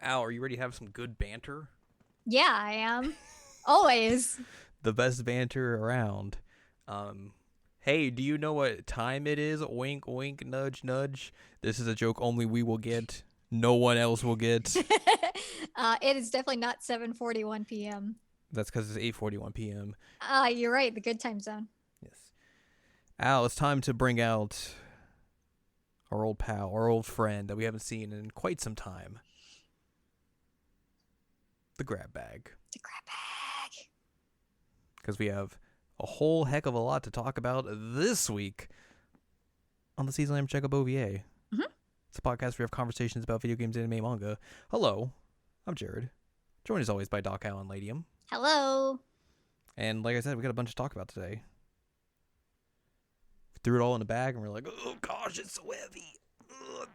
Al, are you ready to have some good banter? Yeah, I am. Always. The best banter around. Um, hey, do you know what time it is? Wink, wink, nudge, nudge. This is a joke only we will get. No one else will get. It is definitely not 7:41 p.m. That's because it's 8:41 p.m. You're right, the good time zone. Yes. Al, it's time to bring out our old pal, our old friend that we haven't seen in quite some time. The grab bag. The grab bag. Because we have a whole heck of a lot to talk about this week on the Season Lamb Checkup OVA. Mhm. It's a podcast where we have conversations about video games, anime, manga. Hello, I'm Jared. Joined as always by Doc Al and Ladium. Hello. And like I said, we got a bunch to talk about today. Threw it all in a bag and we're like, oh gosh, it's so heavy.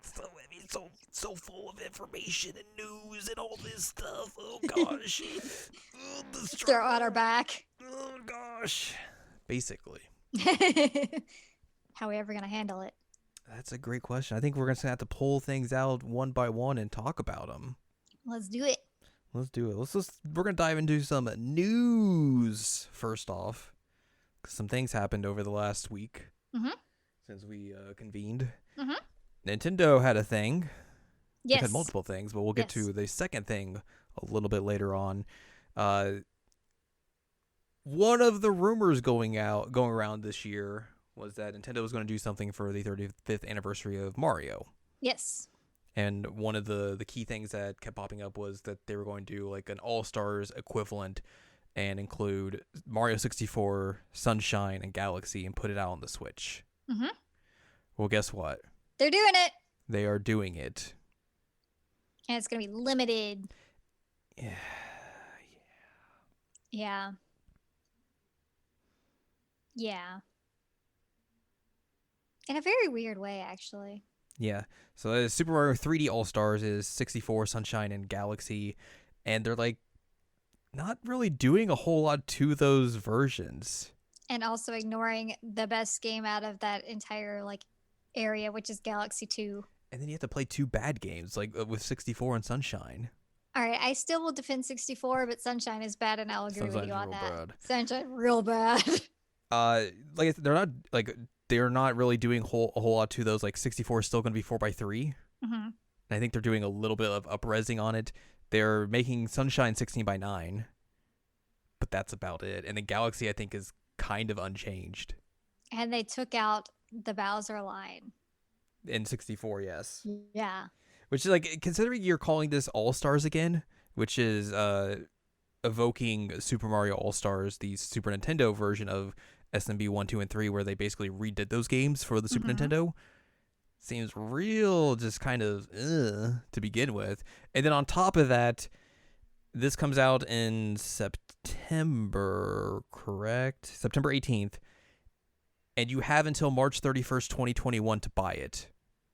It's so heavy. It's so full of information and news and all this stuff. Oh gosh. The Throw out our struggle. back. Oh gosh. Basically. How are we ever going to handle it? That's a great question. I think we're going to have to pull things out one by one and talk about them. Let's do it. Let's do it. We're going to dive into some news first off. Some things happened over the last week Mhm. since we convened. Mhm. Nintendo had a thing. They've had Yes. multiple things, but we'll get Yes. to the second thing a little bit later on. One of the rumors going around this year was that Nintendo was going to do something for the 35th anniversary of Mario. Yes. And one of the key things that kept popping up was that they were going to do like an All-Stars equivalent and include Mario 64, Sunshine, and Galaxy and put it out on the Switch. Mhm. Well, guess what? They're doing it. They are doing it. And it's going to be limited. Yeah. Yeah. Yeah. In a very weird way, actually. Yeah. So Super Mario 3D All-Stars is 64, Sunshine, and Galaxy. And they're like not really doing a whole lot to those versions. And also ignoring the best game out of that entire area, which is Galaxy 2. And then you have to play two bad games, like with 64 and Sunshine. All right, I still will defend 64, but Sunshine is bad, and I'll agree with Sunshine's you on real that. bad. Sunshine, real bad. Like they're not really doing a whole lot to those. Like 64 is still going to be 4x3. Mhm. And I think they're doing a little bit of upresing on it. They're making Sunshine 16:9, but that's about it. And the Galaxy, I think, is kind of unchanged. And they took out the Bowser line. In 64, yes. Yeah. Which is like, considering you're calling this All Stars again, which is evoking Super Mario All Stars, the Super Nintendo version of SMB 1, 2, and 3, where they basically redid those games for the Super Mhm. Nintendo. Seems real just kind of to begin with. And then on top of that, this comes out in September, correct? September 18th. And you have until March 31st, 2021 to buy it.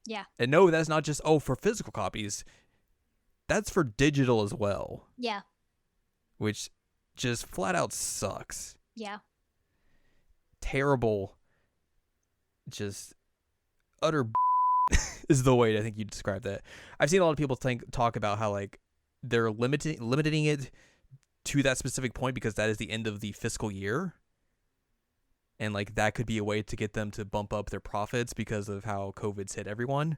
Yeah. And no, that's not just, for physical copies. That's for digital as well, Yeah. which just flat out sucks. Yeah. Terrible, just utter is the way I think you describe that. I've seen a lot of people talk about how like they're limiting it to that specific point because that is the end of the fiscal year. And like that could be a way to get them to bump up their profits because of how COVID's hit everyone.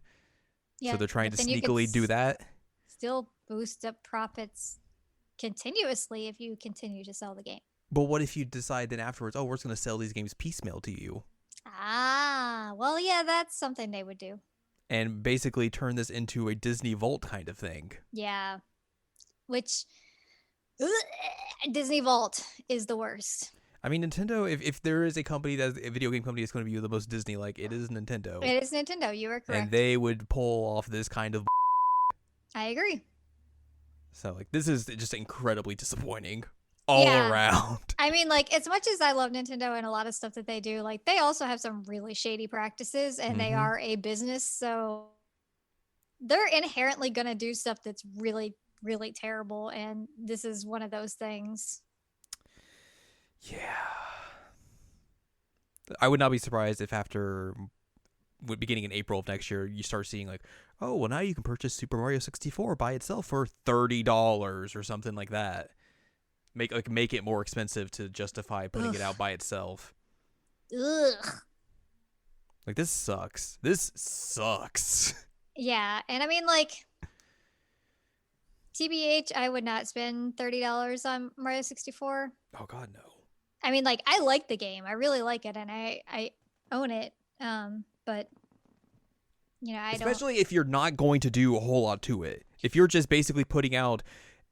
Yeah. So they're trying But to then you could sneakily do that. still boost up profits continuously if you continue to sell the game. But what if you decide then afterwards, we're just going to sell these games piecemeal to you Well, yeah, that's something they would do. and basically turn this into a Disney Vault kind of thing? Yeah. Which Disney Vault is the worst. I mean, Nintendo, if there is a video game company that's going to be the most Disney-like, it is Nintendo. It is Nintendo. You are correct. And they would pull off this kind of. I agree. So, like, this is just incredibly disappointing all around. I mean, like, as much as I love Nintendo and a lot of stuff that they do, like, they also have some really shady practices, and they are a business, so they're inherently going to do stuff that's really, really terrible, and this is one of those things. Yeah. I would not be surprised if after beginning in April of next year, you start seeing like, oh, well, now you can purchase Super Mario 64 by itself for $30 or something like that. Make it more expensive to justify putting it out by itself. Ugh. Like, this sucks. This sucks. Yeah, and I mean, like, TBH, I would not spend $30 on Mario 64. Oh God, no. I mean, like, I like the game. I really like it, and I own it. But you know, especially if you're not going to do a whole lot to it. If you're just basically putting out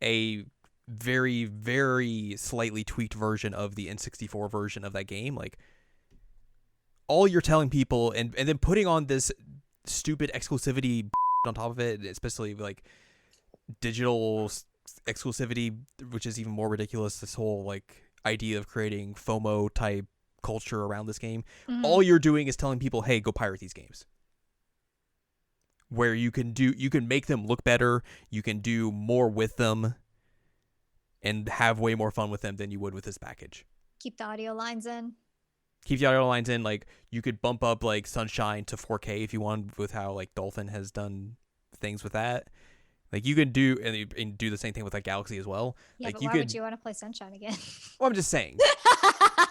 a very, very slightly tweaked version of the N64 version of that game, like, all you're telling people, and then putting on this stupid exclusivity on top of it, especially like digital exclusivity, which is even more ridiculous. This whole like idea of creating FOMO type culture around this game. Mm-hmm. All you're doing is telling people, hey, go pirate these games. Where you can make them look better, you can do more with them, and have way more fun with them than you would with this package. Keep the audio lines in. Like, you could bump up like Sunshine to 4K if you want, with how like Dolphin has done things with that. Like, you can do and do the same thing with like Galaxy as well. Yeah, like, but why would you want to play Sunshine again? Well, I'm just saying,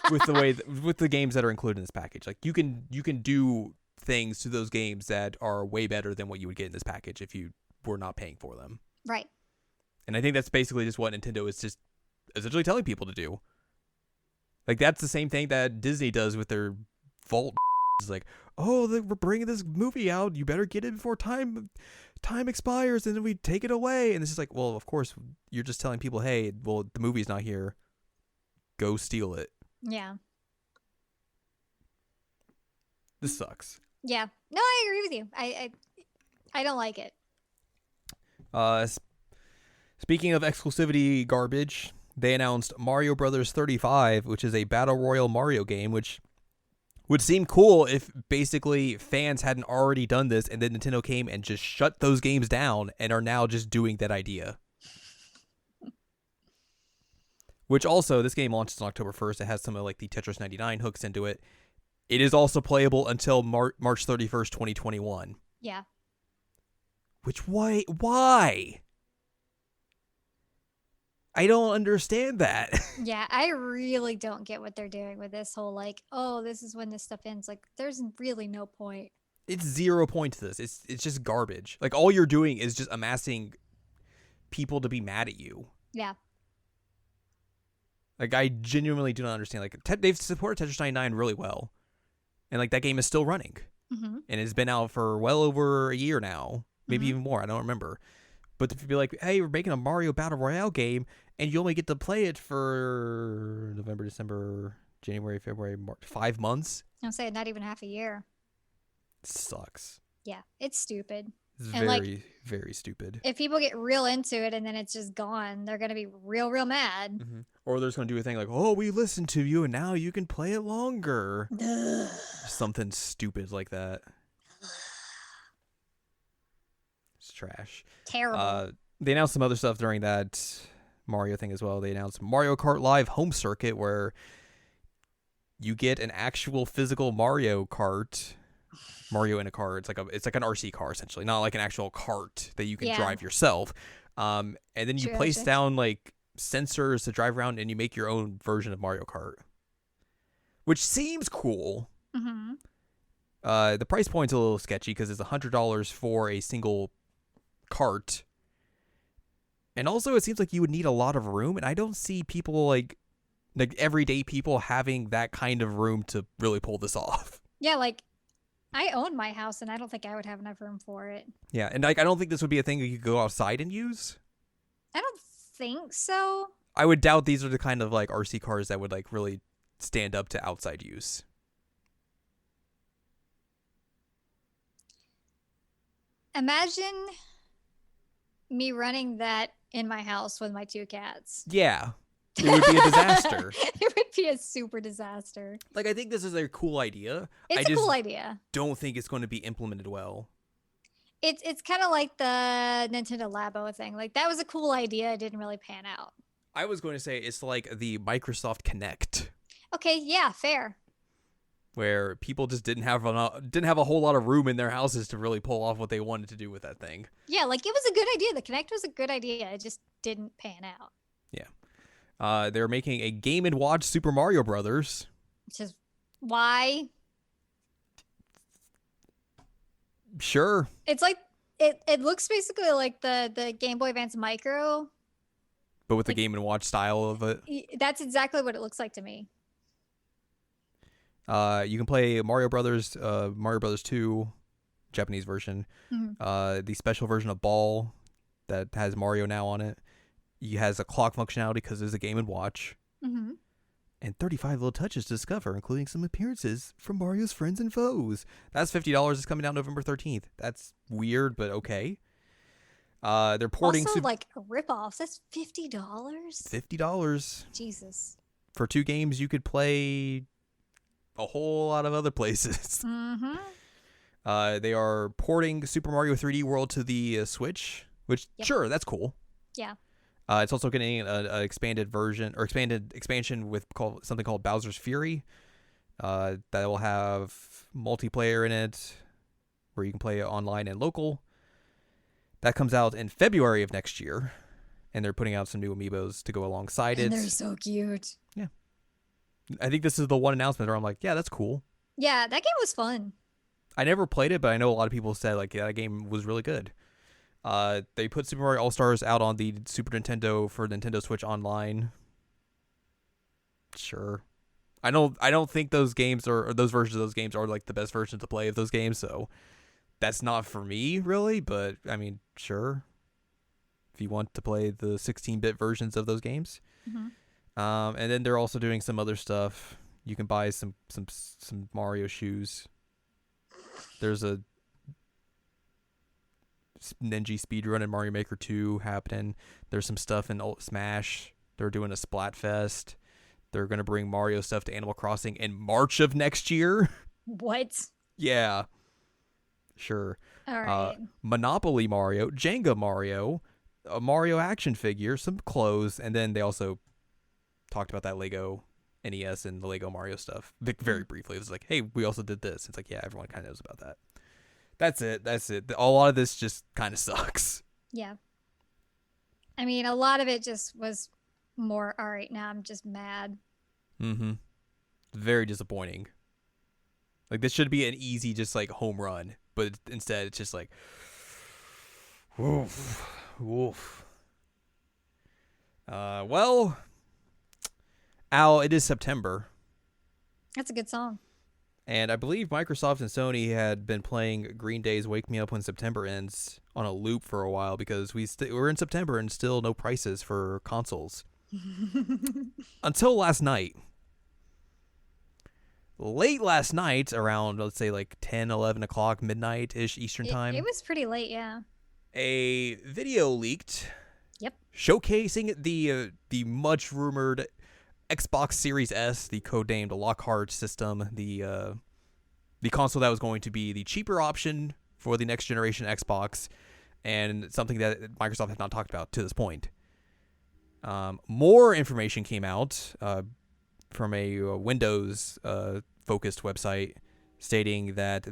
with the games that are included in this package, like you can do things to those games that are way better than what you would get in this package if you were not paying for them. Right. And I think that's basically just what Nintendo is just essentially telling people to do. Like, that's the same thing that Disney does with their Vault. It's like, oh, we're bringing this movie out. You better get it before time expires, and then we take it away. And it's just like, well, of course, you're just telling people, hey, well, the movie's not here. Go steal it. Yeah. This sucks. Yeah. No, I agree with you. I don't like it. Speaking of exclusivity garbage, they announced Mario Brothers 35, which is a Battle Royale Mario game, which would seem cool if basically fans hadn't already done this and then Nintendo came and just shut those games down and are now just doing that idea. Which also, this game launches on October 1st. It has some of like the Tetris 99 hooks into it. It is also playable until March 31st, 2021. Yeah. Which, why? I don't understand that. Yeah, I really don't get what they're doing with this whole like, oh, this is when this stuff ends. Like, there's really no point. It's 0 point to this. It's just garbage. Like, all you're doing is just amassing people to be mad at you. Yeah. Like, I genuinely do not understand. Like, they've supported Tetris 99 really well. And, like, that game is still running. Mm-hmm. And it's been out for well over a year now. Maybe even more. I don't remember. But to be like, hey, we're making a Mario Battle Royale game, and you only get to play it for November, December, January, February, March, 5 months. I'll say not even half a year. Sucks. Yeah, it's stupid. It's and very, very stupid. If people get real into it and then it's just gone, they're going to be real, real mad. Mm-hmm. Or they're just going to do a thing like, oh, we listened to you, and now you can play it longer. Something stupid like that. It's trash. Terrible. They announced some other stuff during that Mario thing as well. They announced Mario Kart Live Home Circuit, where you get an actual physical Mario Kart. Mario in a car. It's like an RC car essentially, not like an actual cart that you can drive yourself. And then you place down like sensors to drive around, and you make your own version of Mario Kart, which seems cool. Mm-hmm. The price point's a little sketchy because it's $100 for a single cart, and also it seems like you would need a lot of room, and I don't see people like everyday people having that kind of room to really pull this off. Yeah, like I own my house, and I don't think I would have enough room for it. Yeah, and like I don't think this would be a thing that you could go outside and use. I don't think so. I would doubt these are the kind of like RC cars that would like really stand up to outside use. Imagine me running that in my house with my 2 cats. Yeah. It would be a disaster. It would be a super disaster. Like, I think this is a cool idea. It's a cool idea. Don't think it's going to be implemented well. It's kind of like the Nintendo Labo thing. Like, that was a cool idea. It didn't really pan out. I was going to say it's like the Microsoft Kinect. Okay, yeah, fair. where people just didn't have a whole lot of room in their houses to really pull off what they wanted to do with that thing. Yeah, like it was a good idea. The Kinect was a good idea. It just didn't pan out. Yeah. They're making a Game & Watch Super Mario Brothers. Which is why. Sure. It's like it looks basically like the Game Boy Advance Micro. But with the Game & Watch style of it. That's exactly what it looks like to me. You can play Mario Brothers 2, Japanese version. Mm-hmm. The special version of Ball that has Mario now on it. It has a clock functionality because there's a Game & Watch. Mm-hmm. And 35 little touches to discover, including some appearances from Mario's friends and foes. That's $50. It's coming out November 13th. That's weird, but okay. They're porting... Also, like, rip-offs. That's $50? $50. Jesus. For 2 games, you could play a whole lot of other places. Mm-hmm. They are porting Super Mario 3D World to the Switch, which, sure, that's cool. Yeah. It's also getting an expanded version or expansion with something called Bowser's Fury. That will have multiplayer in it, where you can play it online and local. That comes out in February of next year, and they're putting out some new amiibos to go alongside it. And they're so cute. Yeah, I think this is the one announcement where I'm like, yeah, that's cool. Yeah, that game was fun. I never played it, but I know a lot of people said like, yeah, that game was really good. They put Super Mario All-Stars out on the Super Nintendo for Nintendo Switch Online. Sure. I don't think those games or those versions of those games are like the best versions to play of those games, so that's not for me really, but I mean, sure. If you want to play the 16-bit versions of those games. Mm-hmm. And then they're also doing some other stuff. You can buy some Mario shoes. There's a Ninja speedrun in Mario Maker 2 happening. There's some stuff in Smash. They're doing a Splatfest. They're going to bring Mario stuff to Animal Crossing in March of next year. What? Yeah. Sure. All right. Monopoly Mario, Jenga Mario, a Mario action figure, some clothes, and then they also talked about that Lego NES and the Lego Mario stuff very briefly. It was like, hey, we also did this. It's like, yeah, everyone kind of knows about that. That's it. A lot of this just kind of sucks. Yeah. I mean, a lot of it just was more, all right, now I'm just mad. Mm-hmm. Very disappointing. Like, this should be an easy, just like home run, but instead it's just like, woof, woof. Well, Al, it is September. That's a good song. And I believe Microsoft and Sony had been playing Green Day's Wake Me Up When September Ends on a loop for a while because we're in September and still no prices for consoles. Until last night. Late last night, around, let's say, like 10, 11 o'clock, midnight-ish Eastern time. It was pretty late, yeah. A video leaked. Yep. Showcasing the much-rumored Xbox Series S, the codenamed Lockhart system, the console that was going to be the cheaper option for the next generation Xbox, and something that Microsoft has not talked about to this point. More information came out from a Windows focused website stating that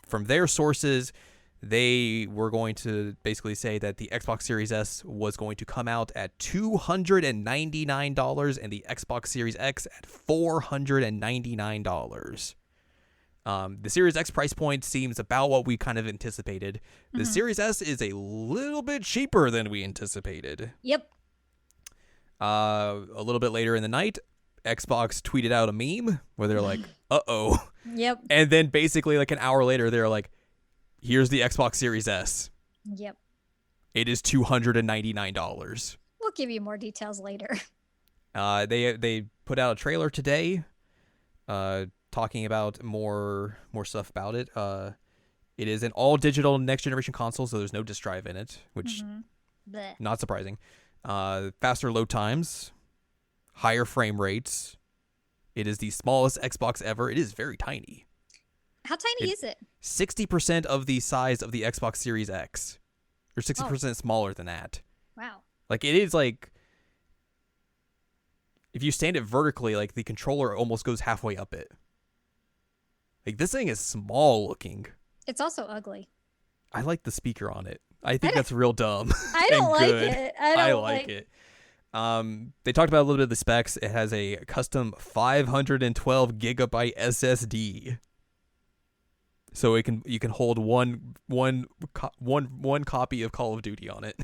from their sources, they were going to basically say that the Xbox Series S was going to come out at $299 and the Xbox Series X at $499. The Series X price point seems about what we kind of anticipated. The Mm-hmm. Series S is a little bit cheaper than we anticipated. Yep. A little bit later in the night, Xbox tweeted out a meme where they're like, uh-oh. Yep. And then basically like an hour later, they're like, here's the Xbox Series S. Yep. It is $299. We'll give you more details later. They put out a trailer today talking about more stuff about it. It is an all-digital next-generation console, so there's no disk drive in it, which not surprising. Faster load times, higher frame rates. It is the smallest Xbox ever. It is very tiny. How tiny is it? 60% of the size of the Xbox Series X. Or 60% smaller than that. Wow. Like, it is like, if you stand it vertically, like, the controller almost goes halfway up it. Like, this thing is small looking. It's also ugly. I like the speaker on it. I I think don't, that's real dumb I and don't like good. it. I I don't like it. They talked about a little bit of the specs. It has a custom 512 gigabyte SSD, so you can hold one copy of Call of Duty on it.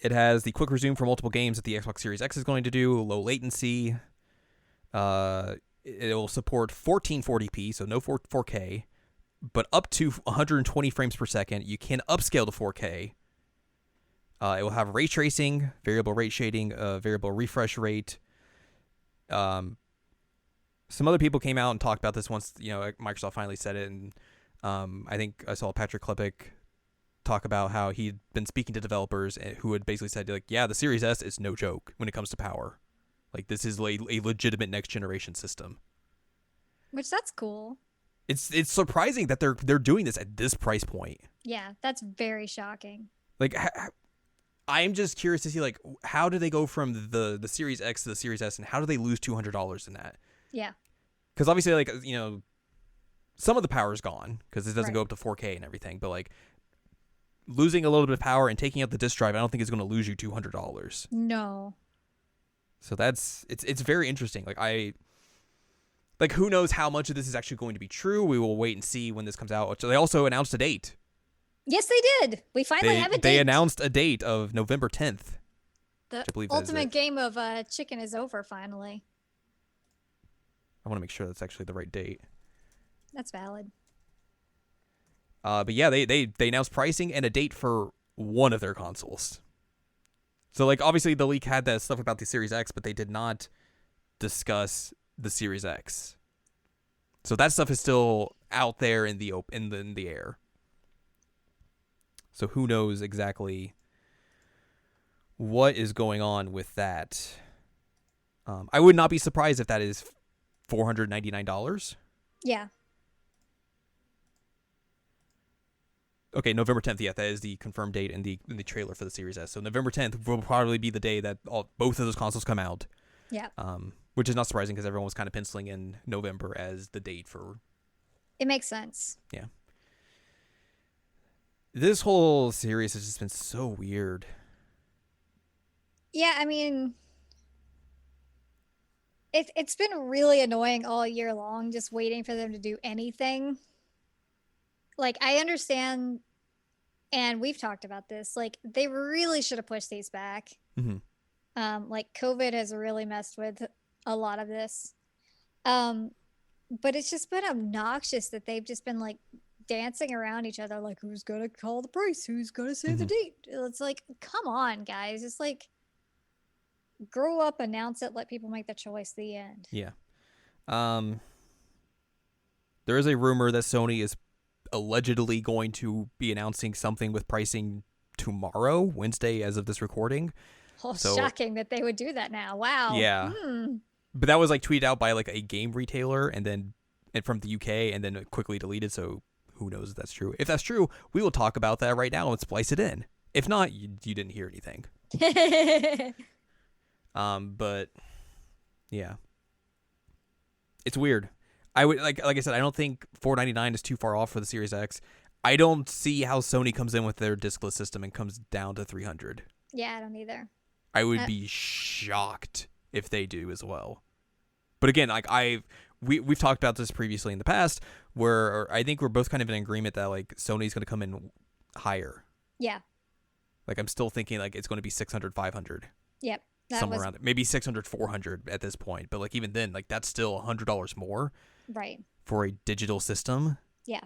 It has the quick resume for multiple games that the Xbox Series X is going to do. Low latency. It will support 1440p, so no 4K, but up to 120 frames per second. You can upscale to 4K. It will have ray tracing, variable rate shading, variable refresh rate. Some other people came out and talked about this once, Microsoft finally said it, and I think I saw Patrick Klepek talk about how he'd been speaking to developers who had basically said, like, yeah, the Series S is no joke when it comes to power. Like, this is a legitimate next generation system. Which, that's cool. It's surprising that they're doing this at this price point. Yeah, that's very shocking. Like, I'm just curious to see, like, how do they go from the Series X to the Series S, and how do they lose $200 in that? Yeah. Because obviously, like, some of the power is gone because it doesn't Right. go up to 4K and everything, but, like, losing a little bit of power and taking out the disk drive, I don't think is going to lose you $200. No. So it's very interesting. Like, who knows how much of this is actually going to be true? We will wait and see when this comes out. So they also announced a date. Yes, they did. We finally have a date. They announced a date of November 10th. The I believe that is ultimate it. game of chicken is over finally. I want to make sure that's actually the right date. That's valid. But yeah, they announced pricing and a date for one of their consoles. So, like, obviously the leak had that stuff about the Series X, but they did not discuss the Series X. So that stuff is still out there in the air. So who knows exactly what is going on with that. I would not be surprised if that is $499. Yeah. Okay, November 10th. Yeah, that is the confirmed date in the trailer for the Series S. So November 10th will probably be the day that both of those consoles come out. Yeah. Which is not surprising because everyone was kind of penciling in November as the date for. It makes sense. Yeah. This whole series has just been so weird. Yeah, I mean, it's been really annoying all year long, just waiting for them to do anything. Like, I understand, and we've talked about this, like, they really should have pushed these back. Mm-hmm. Like, COVID has really messed with a lot of this. But it's just been obnoxious that they've just been, like, dancing around each other, like, who's gonna call the price? Who's gonna say the date? It's like, come on, guys. It's like, grow up, announce it, let people make the choice, the end. Yeah. There is a rumor that Sony is allegedly going to be announcing something with pricing tomorrow, Wednesday, as of this recording. Oh, so, shocking that they would do that now. Wow. Yeah. But that was, like, tweeted out by, like, a game retailer and from the UK and then quickly deleted, so who knows if that's true. If that's true, we will talk about that right now and splice it in. If not, you didn't hear anything. But yeah. It's weird. I would like I said, I don't think $499 is too far off for the Series X. I don't see how Sony comes in with their discless system and comes down to $300. Yeah, I don't either. I would be shocked if they do as well. But again, like we've talked about this previously in the past, where I think we're both kind of in agreement that, like, Sony's going to come in higher. Yeah. Like, I'm still thinking, like, it's going to be 600, 500. Yep. Somewhere around it. Maybe 600, 400 at this point. But, like, even then, like, that's still $100 more. Right. For a digital system. Yeah.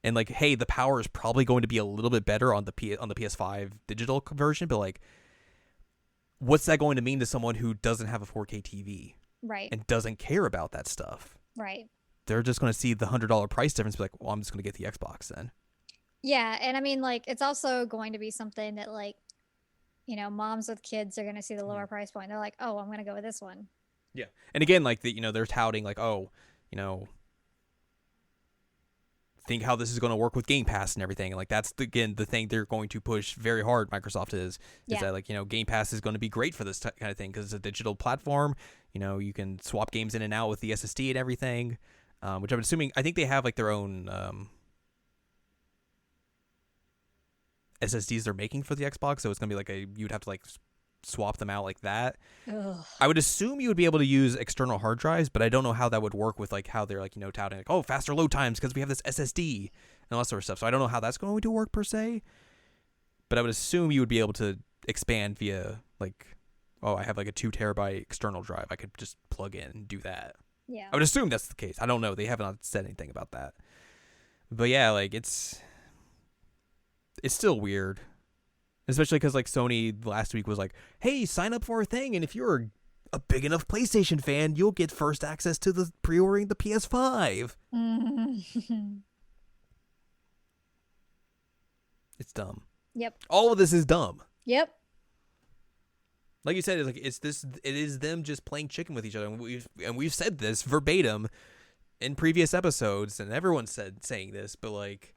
And, like, hey, the power is probably going to be a little bit better on the PS5 digital version, but, like, what's that going to mean to someone who doesn't have a 4K TV? Right. And doesn't care about that stuff? Right. They're just going to see the $100 price difference and be like, well, I'm just going to get the Xbox then. Yeah, and I mean, like, it's also going to be something that, like, moms with kids are going to see the lower price point. They're like, oh, I'm going to go with this one. Yeah. And again, like, they're touting, like, oh, think how this is going to work with Game Pass and everything. And like that's again the thing they're going to push very hard. Microsoft is that like Game Pass is going to be great for this kind of thing because it's a digital platform. You can swap games in and out with the SSD and everything, which I'm assuming. I think they have like their own SSDs they're making for the Xbox, so it's going to be like you'd have to like swap them out like that. Ugh. I would assume you would be able to use external hard drives, but I don't know how that would work with like how they're like touting like faster load times because we have this SSD and all that sort of stuff. So I don't know how that's going to work per se, but I would assume you would be able to expand via like I have like a 2 terabyte external drive. I could just plug in and do that. Yeah, I would assume that's the case. I don't know. They haven't said anything about that, but yeah, like it's still weird. Especially because like Sony last week was like, hey, sign up for our thing, and if you're a big enough PlayStation fan, you'll get first access to the pre-ordering the PS5. It's dumb. Yep. All of this is dumb. Yep. Like you said, it is them just playing chicken with each other, and we've said this verbatim in previous episodes, and everyone's saying this, but like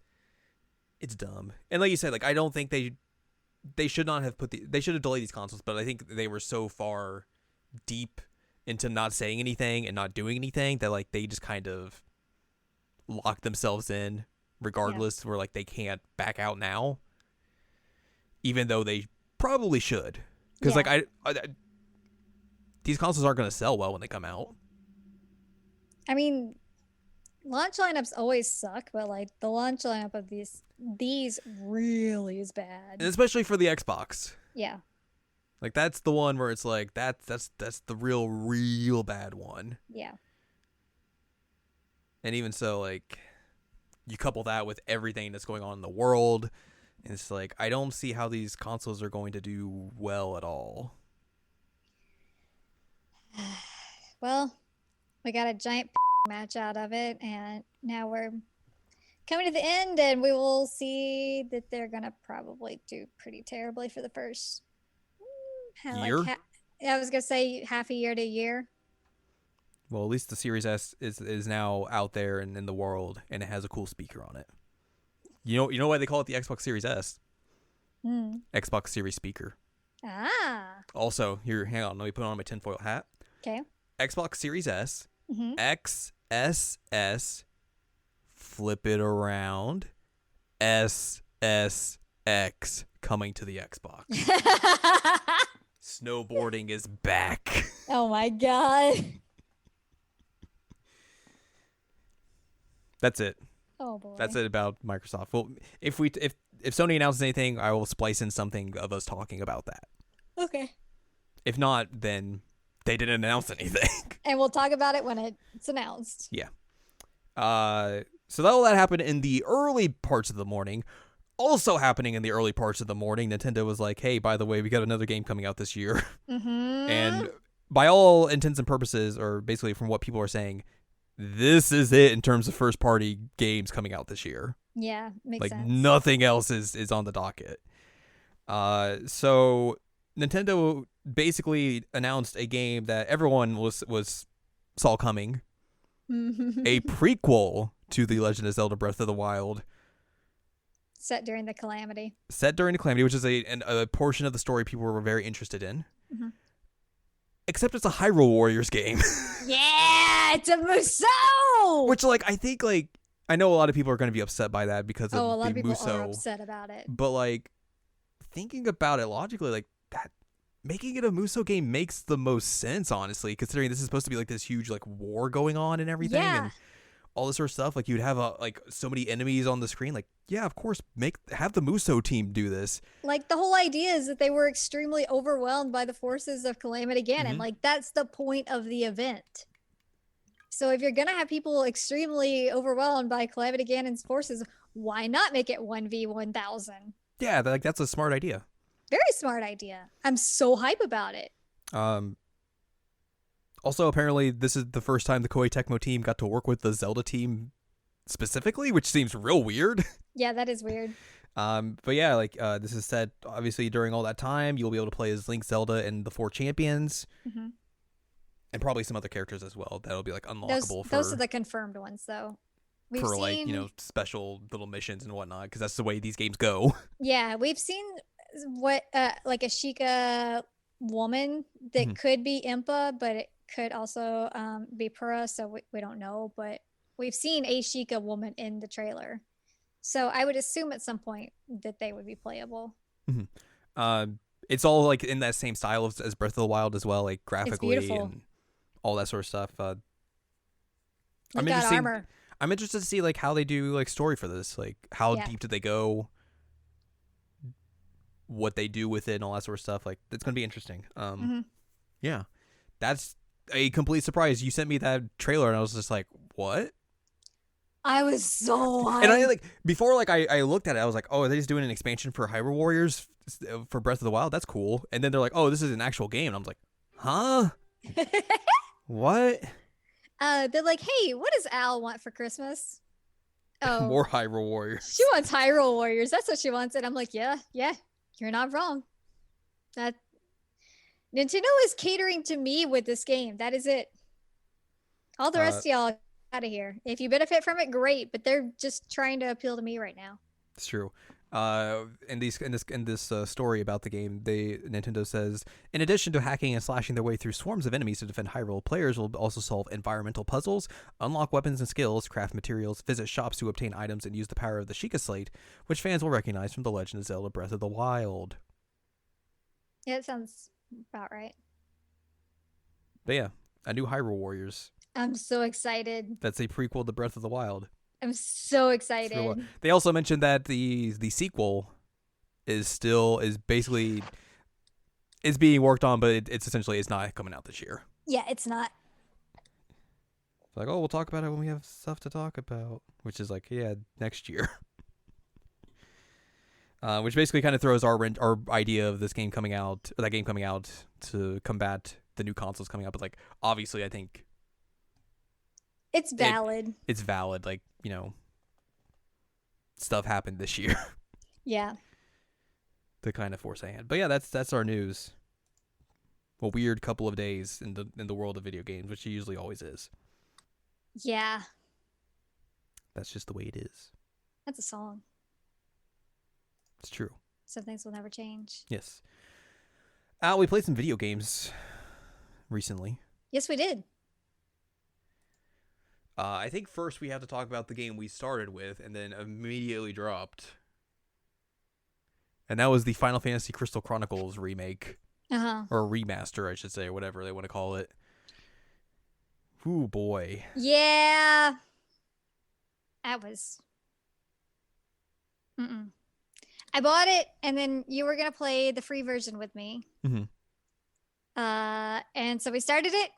it's dumb. And like you said, like I don't think they should not have they should have delayed these consoles, but I think they were so far deep into not saying anything and not doing anything that like they just kind of locked themselves in regardless, where like they can't back out now, even though they probably should, because like I these consoles aren't going to sell well when they come out. I mean, launch lineups always suck, but like the launch lineup of these really is bad, And especially for the Xbox. Yeah. Like that's the one where it's like that's the real bad one. Yeah. And even so, like you couple that with everything that's going on in the world, and it's like I don't see how these consoles are going to do well at all. Well, we got a giant match out of it, and now we're coming to the end, and we will see that they're gonna probably do pretty terribly for the first year. I was gonna say half a year to a year. Well, at least the Series S is now out there and in the world, and it has a cool speaker on it. You know why they call it the Xbox Series S? Xbox Series speaker. Ah. Also, here, hang on, let me put on my tinfoil hat. Okay. Xbox Series S, XSS, flip it around, SSX coming to the Xbox. Snowboarding is back. Oh my god. That's it. Oh boy. That's it about Microsoft. Well, if Sony announces anything, I will splice in something of us talking about that. Okay. If not, then they didn't announce anything. And we'll talk about it when it's announced. Yeah. So all that happened in the early parts of the morning. Also happening in the early parts of the morning, Nintendo was like, hey, by the way, we got another game coming out this year. And by all intents and purposes, or basically from what people are saying, this is it in terms of first-party games coming out this year. Yeah, makes sense. Like, nothing else is on the docket. So Nintendo basically announced a game that everyone saw coming. A prequel to The Legend of Zelda Breath of the Wild. Set during the Calamity. Which is a portion of the story people were very interested in. Except it's a Hyrule Warriors game. Yeah, it's a Musou! Which, like, I think, like, I know a lot of people are going to be upset by that because of a lot the of people Musou. are upset about it. But, like, thinking about it logically, like, that making it a Musou game makes the most sense, honestly, considering this is supposed to be, like, this huge, like, war going on and everything. Yeah. And all this sort of stuff. Like, you'd have, so many enemies on the screen. Like, yeah, of course, have the Musou team do this. Like, the whole idea is that they were extremely overwhelmed by the forces of Calamity Ganon. Like, that's the point of the event. So if you're going to have people extremely overwhelmed by Calamity Ganon's forces, why not make it 1v1000? Yeah, that's a smart idea. Very smart idea. I'm so hype about it. Also, apparently, this is the first time the Koei Tecmo team got to work with the Zelda team specifically, which seems real weird. Yeah, that is weird. But yeah, like, this is said, obviously, during all that time, you'll be able to play as Link, Zelda, and the 4 champions. And probably some other characters as well that'll be, like, unlockable. Those are the confirmed ones, though. We've for like, seen, special little missions and whatnot, because that's the way these games go. yeah, we've seen what like a Sheikah woman that Mhm. could be Impa, but it could also be Pura, so we don't know. But we've seen a Sheikah woman in the trailer, so I would assume at some point that they would be playable. Mhm. Uh, it's all like in that same style as Breath of the Wild as well, like It's graphically beautiful. and all that sort of stuff. I'm They've got interested. armor. I'm interested to see like how they do like story for this. Like how Yeah. deep do they go? What they do with it and all that sort of stuff. Like it's gonna be interesting. Hmm. Yeah, that's a complete surprise. You sent me that trailer and I was just like, what? I was so And I hyped. like before like I looked at it, I was like, oh, are they just doing an expansion for Hyrule Warriors for Breath of the Wild? That's cool. And then they're like, oh, this is an actual game. And I was like, huh? What? They're like, hey, what does Al want for Christmas? Oh, More Hyrule she Warriors. wants Hyrule Warriors. That's what she wants. And I'm like, yeah, yeah, you're not wrong. That Nintendo is catering to me with this game. That is it. All the Uh, rest of y'all out of here. If you benefit from it, great. But they're just trying to appeal to me right now. it's true. In this story about the game, Nintendo says, in addition to hacking and slashing their way through swarms of enemies to defend Hyrule, players will also solve environmental puzzles, unlock weapons and skills, craft materials, visit shops to obtain items, and use the power of the Sheikah Slate, which fans will recognize from The Legend of Zelda: Breath of the Wild. Yeah, it sounds about right. But yeah, a new Hyrule Warriors. I'm so excited. That's a prequel to Breath of the Wild. I'm so It's real. excited. They also mentioned that the sequel is basically is being worked on, but it's essentially it's not coming out this year. Yeah, it's not. It's like, oh, we'll talk about it when we have stuff to talk about, which is like, yeah, next year. Which basically kind of throws our idea of this game coming out, or that game coming out to combat the new consoles coming out. But like, obviously, I think It's valid. it's valid. Like, stuff happened this year Yeah. to kind of force a hand. But yeah, that's our news. A weird couple of days in the world of video games, which it usually always is. Yeah. That's just the way it is. That's a song. It's true. Some things will never change. Yes. We played some video games recently. Yes, we did. I think first we have to talk about the game we started with and then immediately dropped. And that was the Final Fantasy Crystal Chronicles remake. Uh-huh. Or remaster, I should say, or whatever they want to call it. Ooh, boy. Yeah. That was. Mm-mm. I bought it, and then you were gonna play the free version with me. Mm-hmm. And so we started it,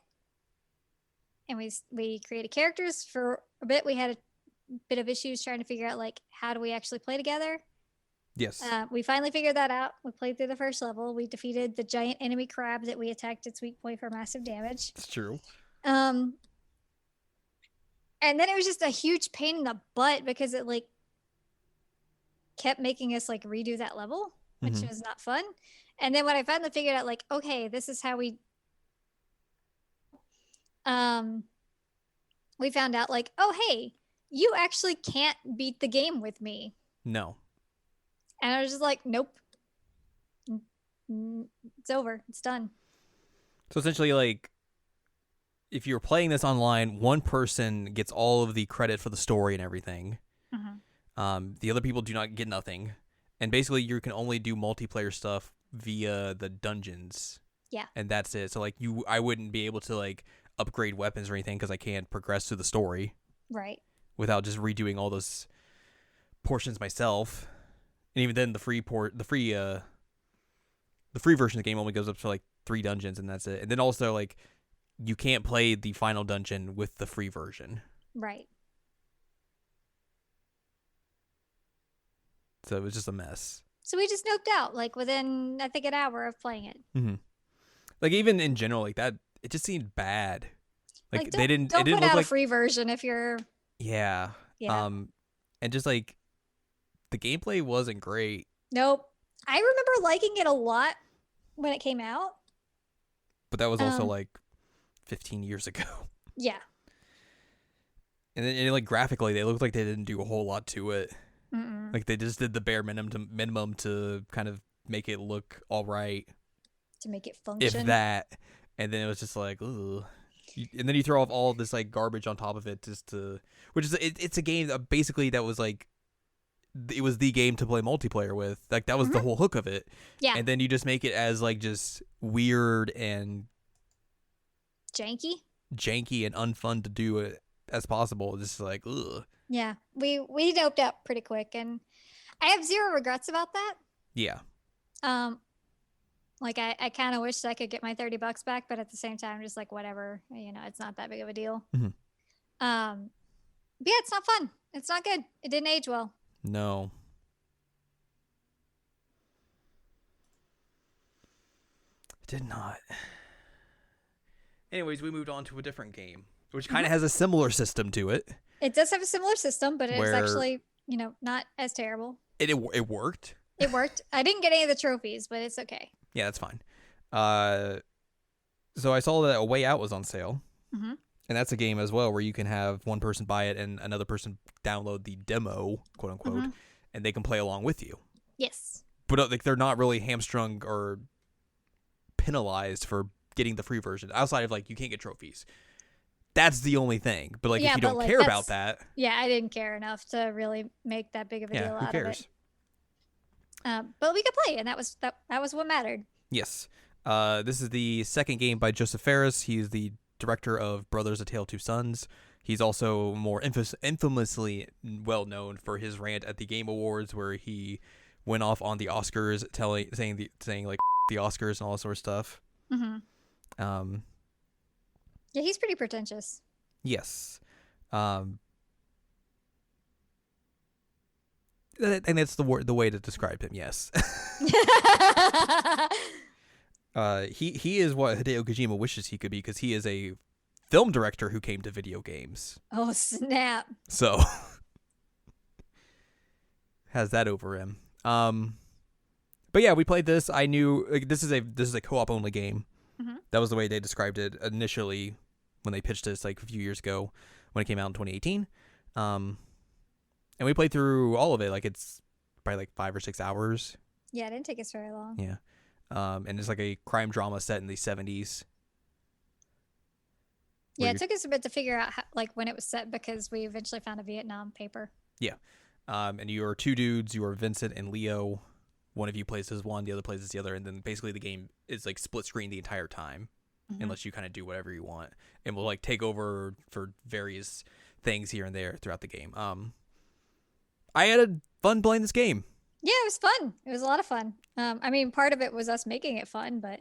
and we created characters for a bit. We had a bit of issues trying to figure out like how do we actually play together. Yes. We finally figured that out. We played through the first level. We defeated the giant enemy crab that we attacked its weak point for massive damage. It's true. And then it was just a huge pain in the butt because it like kept making us like redo that level, which was not fun. And then when I finally figured out like, okay, this is how we found out like, oh hey, you actually can't beat the game with me. No. And I was just like, nope. It's over. It's done. So essentially, like, if you're playing this online, one person gets all of the credit for the story and everything. The other people do not get nothing. And basically, you can only do multiplayer stuff via the dungeons. Yeah. And that's it. So, like, I wouldn't be able to, like, upgrade weapons or anything because I can't progress through the story. Right. Without just redoing all those portions myself. And even then, the free version of the game only goes up to like 3 dungeons, and that's it. And then also, like, you can't play the final dungeon with the free version. Right. So it was just a mess. So we just noped out, like within I think an hour of playing it. Mm-hmm. Like even in general, like that, it just seemed bad. Like don't, they didn't. Don't it didn't put look out like a free version if you're. Yeah. Yeah. And just like the gameplay wasn't great. Nope. I remember liking it a lot when it came out. But that was also like 15 years ago. Yeah. And then like graphically, they looked like they didn't do a whole lot to it. Mm-mm. Like they just did the bare minimum to kind of make it look all right, To make it if function. that. And then it was just like, ugh. And then you throw off all of this like garbage on top of it just to, which is it's a game that basically that was like, it was the game to play multiplayer with. Like that was the whole hook of it. Yeah. And then you just make it as like just weird and Janky and unfun to do it as possible. Just like, ugh. Yeah, we doped up pretty quick, and I have zero regrets about that. Yeah. Like I kind of wish I could get my $30 back, but at the same time, just like whatever, it's not that big of a deal. Mm-hmm. But yeah, it's not fun. It's not good. It didn't age well. No. It did not. Anyways, we moved on to a different game, which kind of has a similar system to it. It does have a similar system, but it's actually, not as terrible. It worked. It worked. I didn't get any of the trophies, but it's okay. Yeah, that's fine. So I saw that A Way Out was on sale. Mm-hmm. And that's a game as well where you can have one person buy it and another person download the demo, quote unquote, and they can play along with you. Yes. But like they're not really hamstrung or penalized for getting the free version outside of like you can't get trophies. That's the only thing. But like if you don't care about that. Yeah, I didn't care enough to really make that big of a deal out of it. But we could play, and that was what mattered. Yes. This is the second game by Joseph Fares. He's the director of Brothers: A Tale of Two Sons. He's also more infamously well known for his rant at the Game Awards, where he went off on the Oscars, saying like the Oscars and all that sort of stuff. Mm-hmm. Yeah, he's pretty pretentious. Yes. And that's the way to describe him. Yes. He is what Hideo Kojima wishes he could be, because he is a film director who came to video games. Oh snap! So has that over him. But yeah, we played this. I knew like, this is a co-op only game. Mm-hmm. That was the way they described it initially when they pitched this like a few years ago when it came out in 2018. And we played through all of it. Like it's probably like 5 or 6 hours. Yeah, it didn't take us very long. Yeah. And it's like a crime drama set in the 70s. Yeah, it took us a bit to figure out when it was set, because we eventually found a Vietnam paper. Yeah. And you are 2 dudes. You are Vincent and Leo. One of you plays as one, the other plays as the other, and then basically the game is like split screen the entire time, unless you kind of do whatever you want, and will like take over for various things here and there throughout the game. I had fun playing this game. Yeah, it was fun. It was a lot of fun. I mean, part of it was us making it fun, but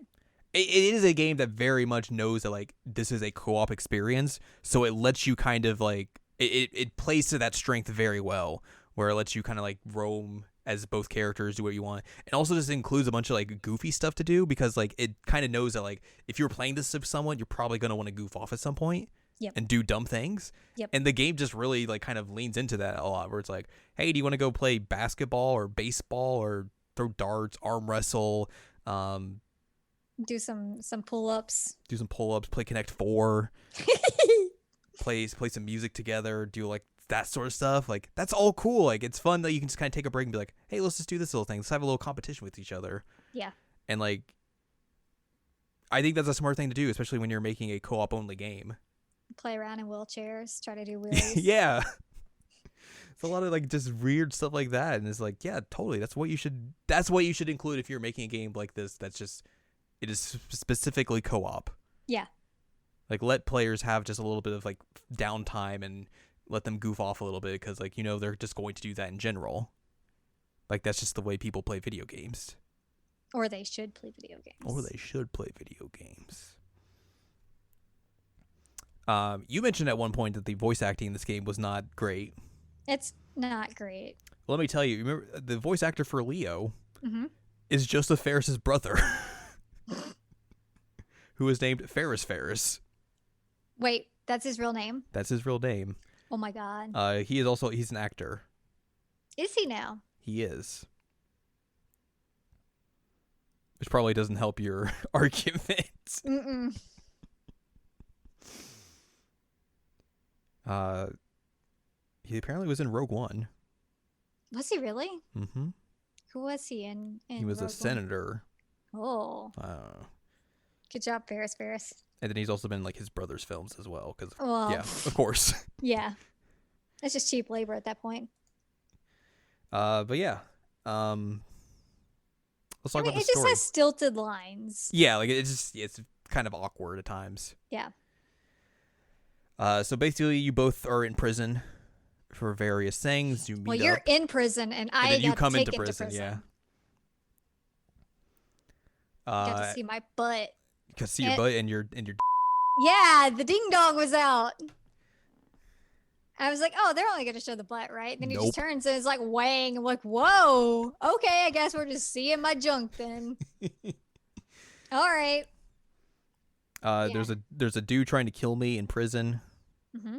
it is a game that very much knows that like this is a co-op experience, so it lets you kind of like it plays to that strength very well, where it lets you kind of like roam as both characters, do what you want, and also just includes a bunch of like goofy stuff to do, because like it kind of knows that like if you're playing this with someone, you're probably gonna want to goof off at some point. Yep. And do dumb things. Yep. And the game just really like kind of leans into that a lot, where it's like, hey, do you want to go play basketball or baseball or throw darts, arm wrestle, do some pull-ups, play Connect 4, play some music together, do like that sort of stuff. Like that's all cool. Like it's fun that you can just kind of take a break and be like, hey, let's just do this little thing. Let's have a little competition with each other. Yeah. And like, I think that's a smart thing to do, especially when you're making a co-op only game. Play around in wheelchairs, try to do wheelies. Yeah. It's a lot of like just weird stuff like that, and it's like, yeah, totally. That's what you should include if you're making a game like this. It is specifically co-op. Yeah. Like let players have just a little bit of like downtime and let them goof off a little bit, because like they're just going to do that in general. Like that's just the way people play video games. Or they should play video games. You mentioned at one point that the voice acting in this game was not great. It's not great. Well, let me tell you, remember the voice actor for Leo is Joseph Fares' brother, who is named Fares. Wait, that's his real name? That's his real name. Oh my god. He's an actor. Is he now? He is. Which probably doesn't help your argument. Mm-mm. He apparently was in Rogue One. Was he really? Mm-hmm. Who was he in He was Rogue a senator. One? Oh. I don't know. Good job, Ferris. And then he's also been in like his brother's films as well. Because Well, yeah, of course. Yeah. It's just cheap labor at that point. But yeah. Let's talk about the it story. just has stilted lines. Yeah, like it's kind of awkward at times. Yeah. So basically, you both are in prison for various things. You meet Well, you're up, in prison, and and then you got come into taken prison. to prison. Yeah. Got to see my butt. You can see your butt and your. Yeah, the ding dong was out. I was like, oh, they're only going to show the butt, right? And then he just turns and it's like weighing. I'm like, whoa. Okay, I guess we're just seeing my junk then. All right. There's a dude trying to kill me in prison. Mm-hmm.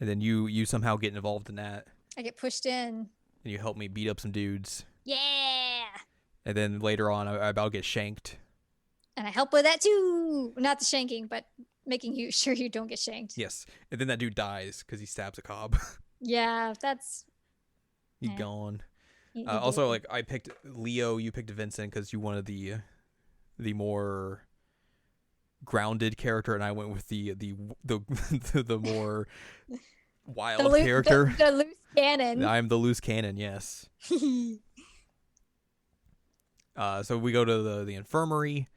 And then you somehow get involved in that. I get pushed in. And you help me beat up some dudes. Yeah. And then later on, I about get shanked. And I help with that too. Not the shanking, but making sure you don't get shanked. Yes. And then that dude dies because he stabs a cop. Yeah, that's... He's gone. You also, did. like, I picked Leo, you picked Vincent because you wanted the more grounded character, and I went with the more wild character. The loose cannon. I'm the loose cannon, yes. So we go to the infirmary.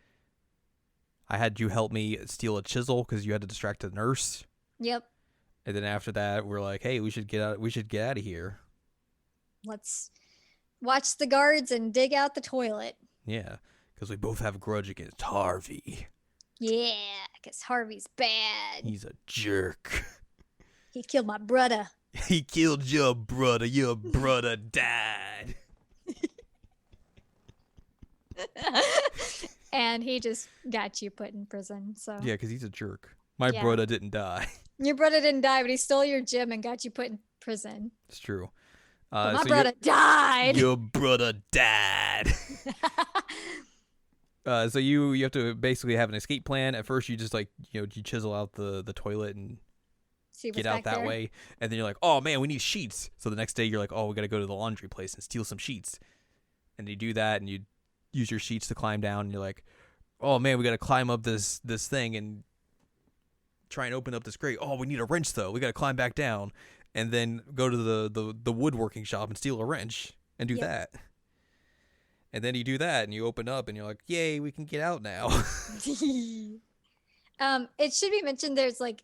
I had you help me steal a chisel because you had to distract the nurse. Yep. And then after that, we're like, hey, we should get out of here. Let's watch the guards and dig out the toilet. Yeah, because we both have a grudge against Harvey. Yeah, because Harvey's bad. He's a jerk. He killed my brother. He killed your brother. Your brother died. And he just got you put in prison. So Yeah, because he's a jerk. My brother didn't die. Your brother didn't die, but he stole your gym and got you put in prison. It's true. But my brother died. Your brother died. So you have to basically have an escape plan. At first, you just you chisel out the toilet and get out that way. And then you're like, oh man, we need sheets. So the next day you're like, oh, we got to go to the laundry place and steal some sheets. And you do that and you use your sheets to climb down. And you're like, oh man, we got to climb up this thing and try and open up this crate. Oh, we need a wrench though. We got to climb back down. And then go to the woodworking shop and steal a wrench and do that. And then you do that and you open up and you're like, yay, we can get out now. It should be mentioned there's like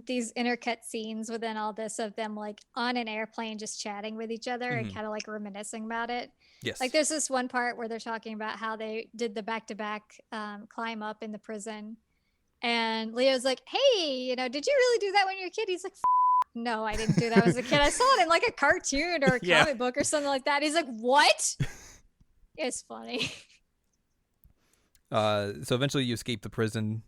these intercut scenes within all this of them like on an airplane just chatting with each other and kind of like reminiscing about it. Yes. Like there's this one part where they're talking about how they did the back-to-back climb up in the prison. And Leo's like, hey, did you really do that when you were a kid? He's like, no, I didn't do that as a kid. I saw it in like a cartoon or a comic book or something like that. He's like, what? It's funny. So eventually you escape the prison.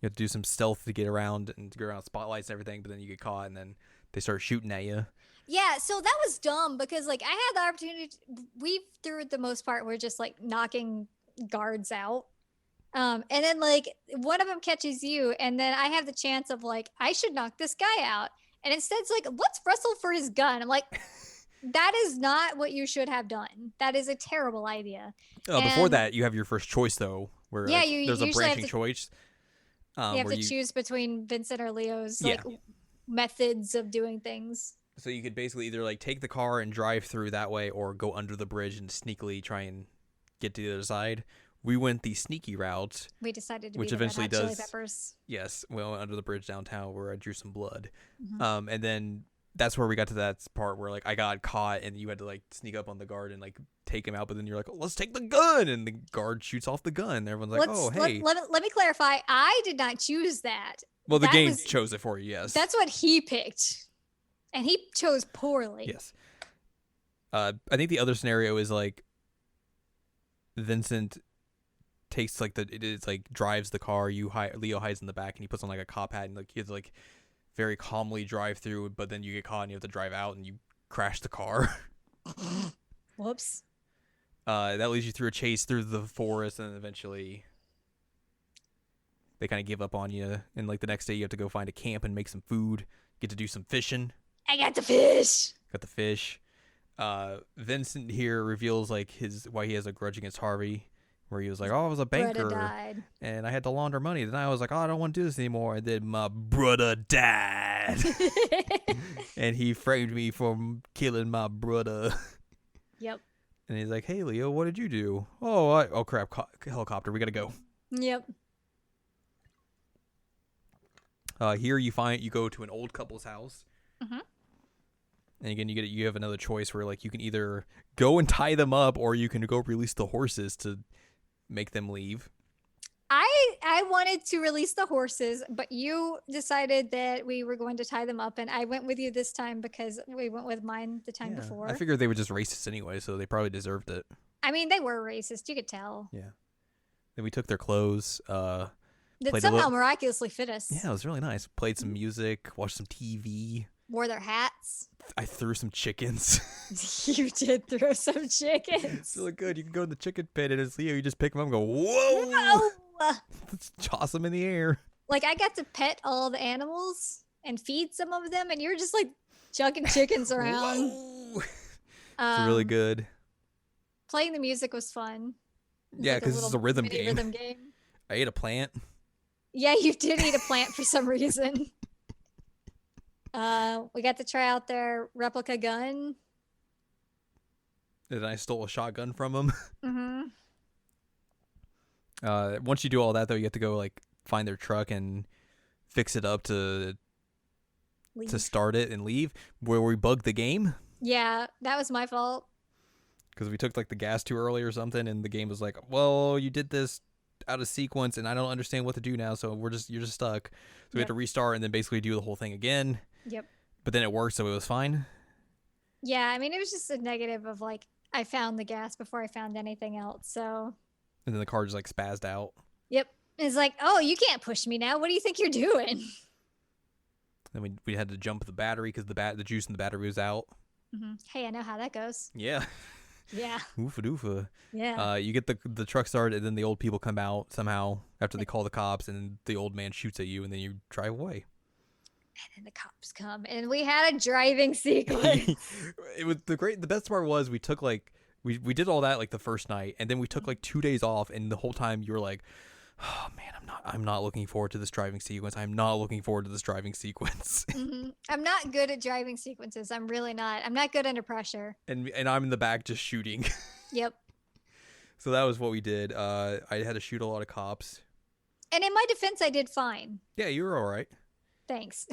You have to do some stealth to get around and to go around spotlights and everything, but then you get caught and then they start shooting at you. Yeah, so that was dumb because like I had the opportunity. We, through the most part, were just like knocking guards out. And then like one of them catches you and then I have the chance of like, I should knock this guy out. And instead it's like, let's wrestle for his gun. I'm like, that is not what you should have done. That is a terrible idea. Before that, you have your first choice though, where there's a branching choice. You have to choose between Vincent or Leo's like methods of doing things. So you could basically either like take the car and drive through that way or go under the bridge and sneakily try and get to the other side. We went the sneaky route. We decided to which be eventually the Red Hot does. Chili Peppers. Yes, we went under the bridge downtown where I drew some blood. And then that's where we got to that part where like I got caught and you had to like sneak up on the guard and like take him out. But then you're like, oh, let's take the gun, and the guard shoots off the gun. And everyone's like, oh, hey. Let me clarify. I did not choose that. Well, the game chose it for you. Yes, that's what he picked, and he chose poorly. Yes. I think the other scenario is like Vincent takes like it's like drives the car. Leo hides in the back and he puts on like a cop hat and like he has to like very calmly drive through, but then you get caught and you have to drive out and you crash the car. Whoops. That leads you through a chase through the forest, and then eventually they kind of give up on you. And like the next day, you have to go find a camp and make some food. Get to do some fishing. I got the fish. Got the fish. Vincent here reveals like why he has a grudge against Harvey, where he was like, "Oh, I was a Brother banker, died. and I had to launder money." Then I was like, "Oh, I don't want to do this anymore." And then my brother died, and he framed me for killing my brother. Yep. And he's like, "Hey, Leo, what did you do?" Oh crap, helicopter. We gotta go. Yep. Here you go to an old couple's house. Mm-hmm. And again, you have another choice where like you can either go and tie them up, or you can go release the horses to make them leave. I wanted to release the horses, but you decided that we were going to tie them up, and I went with you this time because we went with mine the time before. I figured they were just racist anyway, so they probably deserved it. I mean, they were racist. You could tell. Yeah. Then we took their clothes. That somehow miraculously fit us. Yeah, it was really nice. Played some music, watched some TV. Wore their hats. I threw some chickens. You did throw some chickens. It's really good. You can go in the chicken pit and it's Leo. You just pick them up and go, whoa! Toss them in the air. Like, I got to pet all the animals and feed some of them, and you're just like chucking chickens around. It's really good. Playing the music was fun. Yeah, because it's a rhythm game. Rhythm game. I ate a plant. Yeah, you did eat a plant for some reason. We got to try out their replica gun. And I stole a shotgun from them. Mm-hmm. Once you do all that, though, you have to go like find their truck and fix it up to start it and leave. Where we bugged the game. Yeah, that was my fault. Because we took like the gas too early or something, and the game was like, "Well, you did this out of sequence, and I don't understand what to do now, so you're just stuck." So we had to restart and then basically do the whole thing again. Yep. But then it worked, so it was fine. Yeah, I mean, it was just a negative of like I found the gas before I found anything else, so. And then the car just like spazzed out. Yep. It's like, oh, you can't push me now. What do you think you're doing? Then we had to jump the battery because the juice in the battery was out. Mm-hmm. Hey, I know how that goes. Yeah. Yeah. Oofa doofa. Yeah. You get the truck started, and then the old people come out somehow after they call the cops, and the old man shoots at you, and then you drive away. And then the cops come, and we had a driving sequence. It was the best part was we took like we did all that like the first night, and then we took like 2 days off, and the whole time you were like, "Oh man, I'm not looking forward to this driving sequence. I'm not looking forward to this driving sequence." Mm-hmm. I'm not good at driving sequences. I'm really not. I'm not good under pressure. And I'm in the back just shooting. Yep. So that was what we did. I had to shoot a lot of cops. And in my defense, I did fine. Yeah, you were all right. Thanks.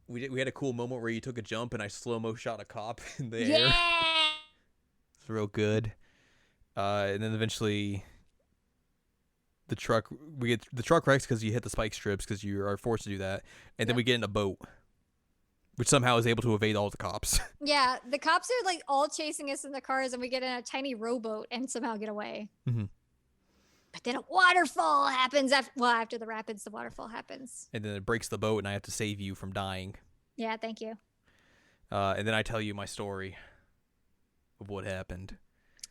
We had a cool moment where you took a jump and I slow-mo shot a cop in the air. It's real good. And then eventually the truck wrecks because you hit the spike strips because you are forced to do that. And then we get in a boat, which somehow is able to evade all the cops. Yeah, the cops are like all chasing us in the cars, and we get in a tiny rowboat and somehow get away. Mm-hmm. But then a waterfall happens after the rapids. The waterfall happens, and then it breaks the boat, and I have to save you from dying. Yeah, thank you. And then I tell you my story of what happened.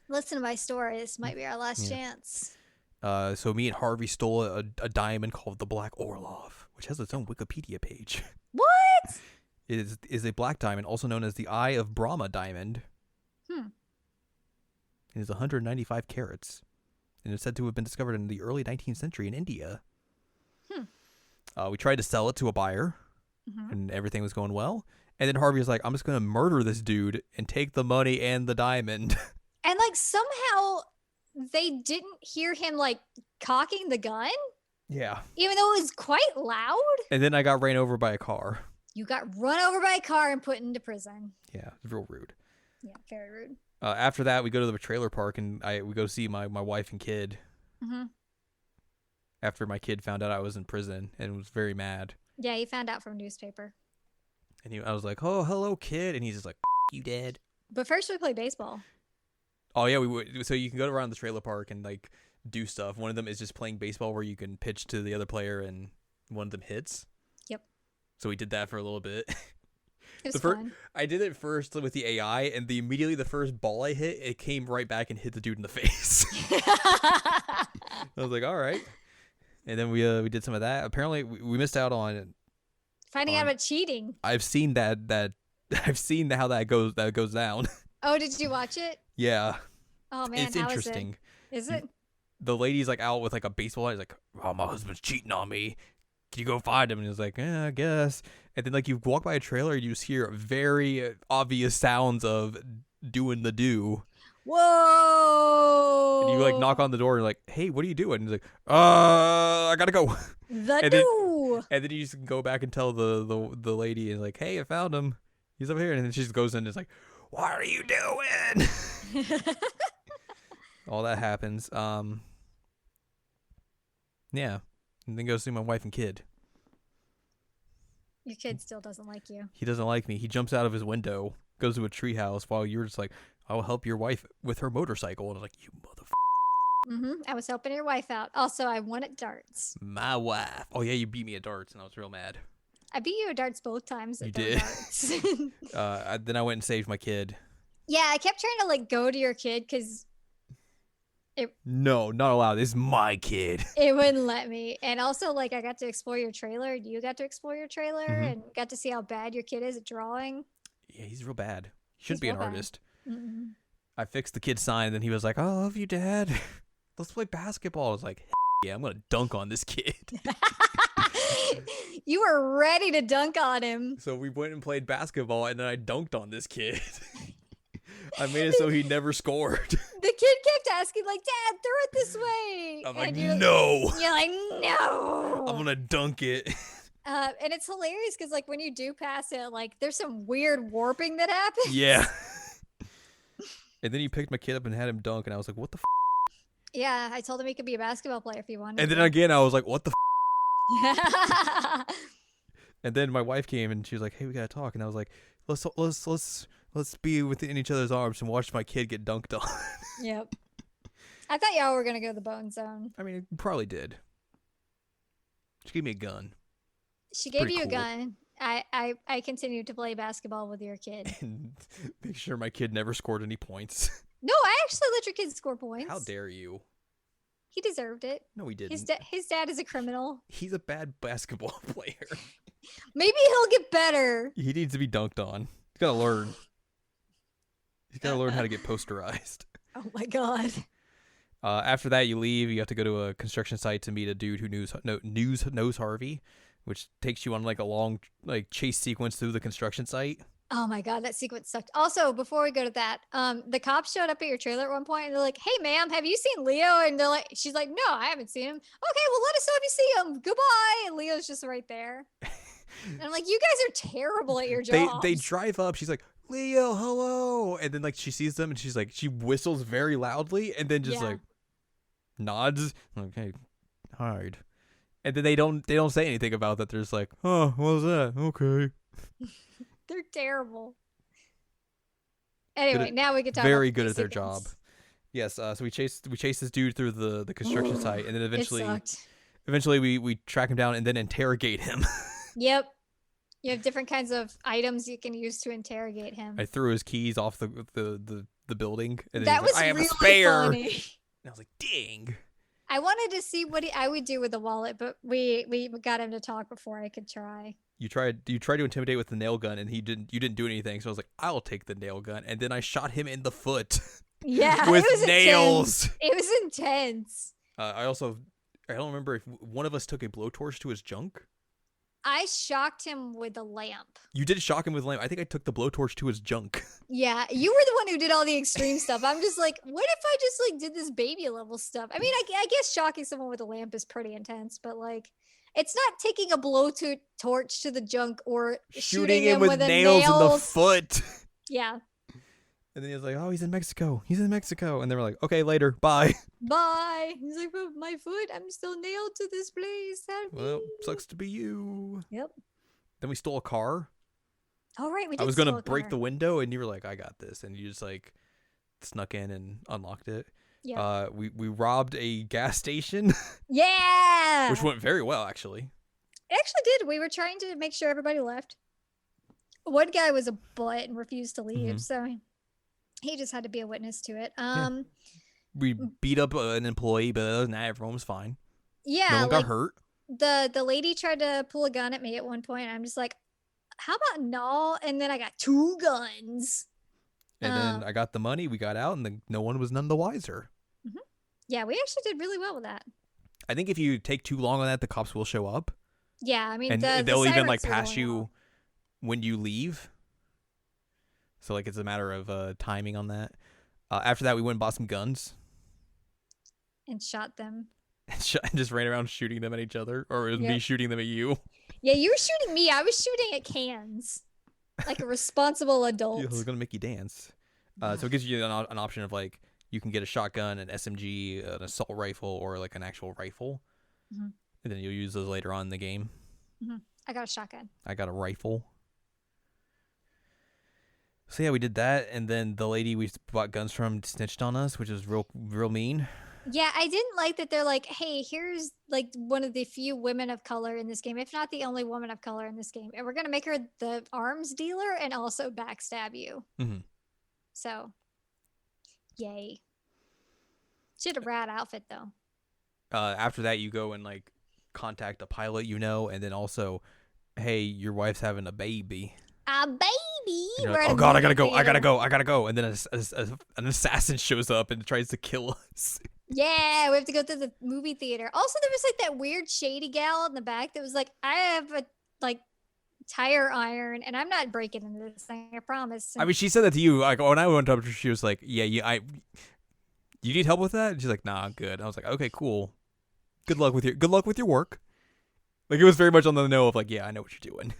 Listen to my story. This might be our last chance. So me and Harvey stole a diamond called the Black Orlov, which has its own Wikipedia page. What? It is a black diamond, also known as the Eye of Brahma diamond. It is 195 carats, and it's said to have been discovered in the early 19th century in India. We tried to sell it to a buyer, and everything was going well. And then Harvey was like, "I'm just going to murder this dude and take the money and the diamond." And like somehow they didn't hear him like cocking the gun. Yeah. Even though it was quite loud. And then I got ran over by a car. You got run over by a car and put into prison. Yeah, it's real rude. Yeah, very rude. After that, we go to the trailer park and we go see my wife and kid. Mm-hmm. After my kid found out I was in prison and was very mad. Yeah, he found out from newspaper. And I was like, "Oh, hello, kid," and he's just like, "You dead." But first, we played baseball. Oh yeah, we would. So you can go around the trailer park and like do stuff. One of them is just playing baseball, where you can pitch to the other player and one of them hits. Yep. So we did that for a little bit. It was fun. I did it first with the AI, and immediately the first ball I hit, it came right back and hit the dude in the face. I was like, all right. And then we did some of that. Apparently, we missed out on Finding out about cheating. I've seen that I've seen how that goes down. Oh, did you watch it? Yeah. Oh man, It's how interesting. Is it? The lady's like out with like a baseball bat. He's like, "Oh, my husband's cheating on me. Can you go find him?" And he's like, I guess. And then like you walk by a trailer and you just hear very obvious sounds of doing the do. Whoa! And you like knock on the door and you're like, "Hey, what are you doing?" And he's like, I gotta go. The and do. And then you just go back and tell the lady and like, "Hey, I found him. He's over here." And then she just goes in and is like, "What are you doing?" All that happens. Yeah. And then goes see my wife and kid. Your kid still doesn't like you. He doesn't like me. He jumps out of his window, goes to a treehouse while you're just like, "I'll help your wife with her motorcycle." And I was like, "You motherfucker." I was helping your wife out. Also, I won at darts. My wife. Oh, yeah, you beat me at darts, and I was real mad. I beat you at darts both times. You did. Darts. Then I went and saved my kid. Yeah, I kept trying to like go to your kid because No, not allowed. This is my kid. it wouldn't let me. And also, like, I got to explore your trailer. You got to explore your trailer and got to see how bad your kid is at drawing. Yeah, he's real bad. He shouldn't be an artist. Mm-mm. I fixed the kid's sign, and then he was like, "I love you, Dad. Let's play basketball." I was like, "Yeah, I'm going to dunk on this kid." You were ready to dunk on him. So we went and played basketball, and then I dunked on this kid. I made it so he never scored. The kid kept asking, like, "Dad, throw it this way." I'm like, and "No." You're like, "No." I'm going to dunk it. And it's hilarious because, like, when you do pass it, like, there's some weird warping that happens. Yeah. And then he picked my kid up and had him dunk, and I was like, "What the f?" Yeah, I told him he could be a basketball player if he wanted. And then again, I was like, "What the f?" And then my wife came, and she was like, "Hey, we got to talk." And I was like, Let's be within each other's arms and watch my kid get dunked on." Yep. I thought y'all were gonna go to the bone zone. I mean, it probably did. She gave me a gun. She gave you cool. a gun. I continued to play basketball with your kid. And make sure my kid never scored any points. No, I actually let your kid score points. How dare you? He deserved it. No, he didn't. His dad is a criminal. He's a bad basketball player. Maybe he'll get better. He needs to be dunked on. He's got to learn. He's got to learn how to get posterized. Oh my god. After that, you leave. You have to go to a construction site to meet a dude who knows Harvey, which takes you on like a long like chase sequence through the construction site. Oh my god, that sequence sucked. Also, before we go to that, the cops showed up at your trailer at one point and they're like, "Hey ma'am, have you seen Leo?" And they're like, she's like, "No, I haven't seen him." "Okay, well let us know if you see him. Goodbye." And Leo's just right there. And I'm like, "You guys are terrible at your job." They drive up. She's like, "Leo, hello," and then like she sees them and she's like, she whistles very loudly and then just like nods. Okay, hide. And then they don't say anything about that. They're just like, "Oh, what was that? Okay." They're terrible. Anyway, now we can talk. Very good at their job. Yes. So we chase this dude through the construction site, and then eventually we track him down and then interrogate him. Yep. You have different kinds of items you can use to interrogate him. I threw his keys off the building, and then that was was like, "I have really a spare." funny. And I was like, "Dang." I wanted to see what I would do with the wallet, but we got him to talk before I could try. You tried to intimidate with the nail gun, and you didn't do anything. So I was like, "I'll take the nail gun," and then I shot him in the foot. Yeah, with it was nails. Intense. It was intense. I don't remember if one of us took a blowtorch to his junk. I shocked him with a lamp. You did shock him with a lamp. I think I took the blowtorch to his junk. Yeah, you were the one who did all the extreme stuff. I'm just like, what if I just like did this baby level stuff? I mean, I guess shocking someone with a lamp is pretty intense, but like, it's not taking a torch to the junk or shooting him with nails in the foot. Yeah. And then he was like, "Oh, he's in Mexico. He's in Mexico." And they were like, "Okay, later. Bye." Bye. He's like, "But my foot, I'm still nailed to this place. Help me." Well, sucks to be you. Yep. Then we stole a car. All right, we did. I was gonna break the window, and you were like, "I got this," and you just like snuck in and unlocked it. Yeah. We robbed a gas station. Yeah. Which went very well, actually. It actually did. We were trying to make sure everybody left. One guy was a butt and refused to leave, so he just had to be a witness to it. We beat up an employee, but other than that, everyone was fine. Yeah. No one got hurt. The lady tried to pull a gun at me at one point. And I'm just like, how about no? And then I got 2 guns. And then I got the money. We got out, and then no one was none the wiser. Mm-hmm. Yeah, we actually did really well with that. I think if you take too long on that, the cops will show up. Yeah, I mean, and they'll even like pass you when you leave. So like it's a matter of timing on that. After that, we went and bought some guns and shot them. and just ran around shooting them at each other, or it was me shooting them at you. Yeah, you were shooting me. I was shooting at cans, like a responsible adult. I was gonna make you dance. So it gives you an option of like you can get a shotgun, an SMG, an assault rifle, or like an actual rifle, and then you'll use those later on in the game. I got a shotgun. I got a rifle. So yeah, we did that, and then the lady we bought guns from snitched on us, which was real mean. Yeah, I didn't like that they're like, hey, here's like one of the few women of color in this game, if not the only woman of color in this game, and we're gonna make her the arms dealer and also backstab you. So, yay. She had a rad outfit though. After that, you go and like contact a pilot, and then also, hey, your wife's having a baby. A baby? Like, oh god, I gotta go. And then an assassin shows up and tries to kill us. Yeah, we have to go to the movie theater. Also, there was like that weird shady gal in the back that was like, I have a like tire iron and I'm not breaking into this thing, I promise. And I mean, she said that to you. Like when I went up to her, she was like, yeah, you need help with that? And she's like, nah, I'm good. I was like, okay, cool. Good luck with your work. Like it was very much on the know of like, yeah, I know what you're doing.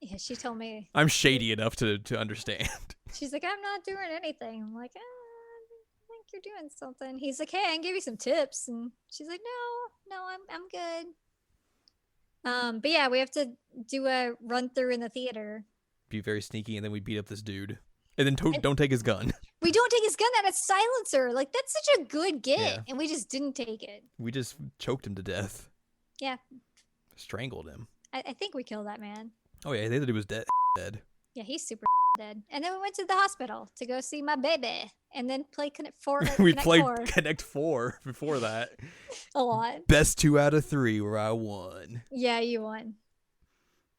Yeah, she told me. I'm shady enough to understand. She's like, I'm not doing anything. I'm like, I think you're doing something. He's like, hey, I can give you some tips. And she's like, no, I'm good. But yeah, we have to do a run through in the theater. Be very sneaky, and then we beat up this dude. And then don't take his gun. We don't take his gun, and a silencer. Like, that's such a good get. And we just didn't take it. We just choked him to death. Yeah. Strangled him. I think we killed that man. Oh, yeah, they thought he was dead. Yeah, he's super dead. And then we went to the hospital to go see my baby. And then play Connect 4. We played Connect 4 before that. A lot. Best 2 out of 3 where I won. Yeah, you won.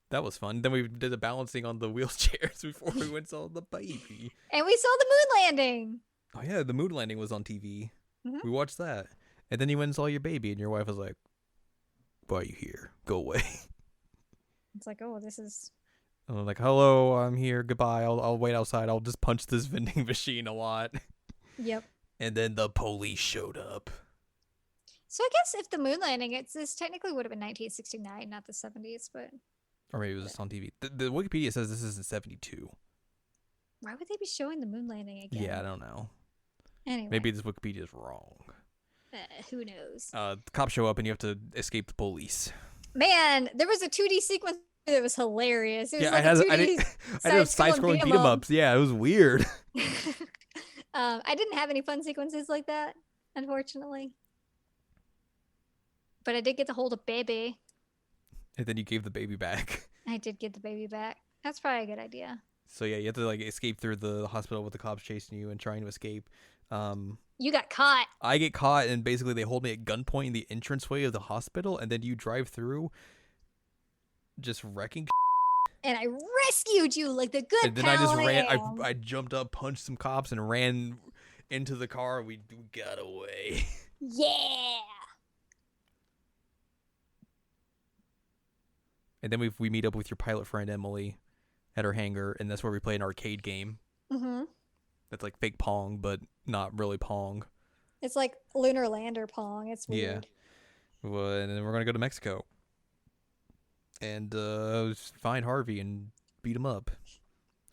That was fun. Then we did the balancing on the wheelchairs before we went and saw the baby. And we saw the moon landing. Oh, yeah, the moon landing was on TV. We watched that. And then you went and saw your baby, and your wife was like, why are you here? Go away. It's like, oh, this is... And I'm like, hello, I'm here. Goodbye. I'll wait outside. I'll just punch this vending machine a lot. Yep. And then the police showed up. So I guess if the moon landing, this technically would have been 1969, not the 70s, but... Or maybe it was just on TV. The Wikipedia says this is in 72. Why would they be showing the moon landing again? Yeah, I don't know. Anyway. Maybe this Wikipedia is wrong. Who knows? The cops show up and you have to escape the police. Man, there was a 2D sequence that was hilarious. It was yeah, like I did side-scrolling beat 'em ups. Yeah, it was weird. I didn't have any fun sequences like that, unfortunately. But I did get to hold a baby. And then you gave the baby back. I did get the baby back. That's probably a good idea. So yeah, you have to like escape through the hospital with the cops chasing you and trying to escape. You got caught. I get caught, and basically they hold me at gunpoint in the entranceway of the hospital, and then you drive through, just wrecking. And I rescued you like the good. And then I just ran. I jumped up, punched some cops, and ran into the car. We got away. Yeah. And then we meet up with your pilot friend Emily at her hangar, and that's where we play an arcade game. That's like fake Pong, but not really Pong. It's like Lunar Lander Pong. It's weird. Yeah. Well, and then we're gonna go to Mexico and find Harvey and beat him up.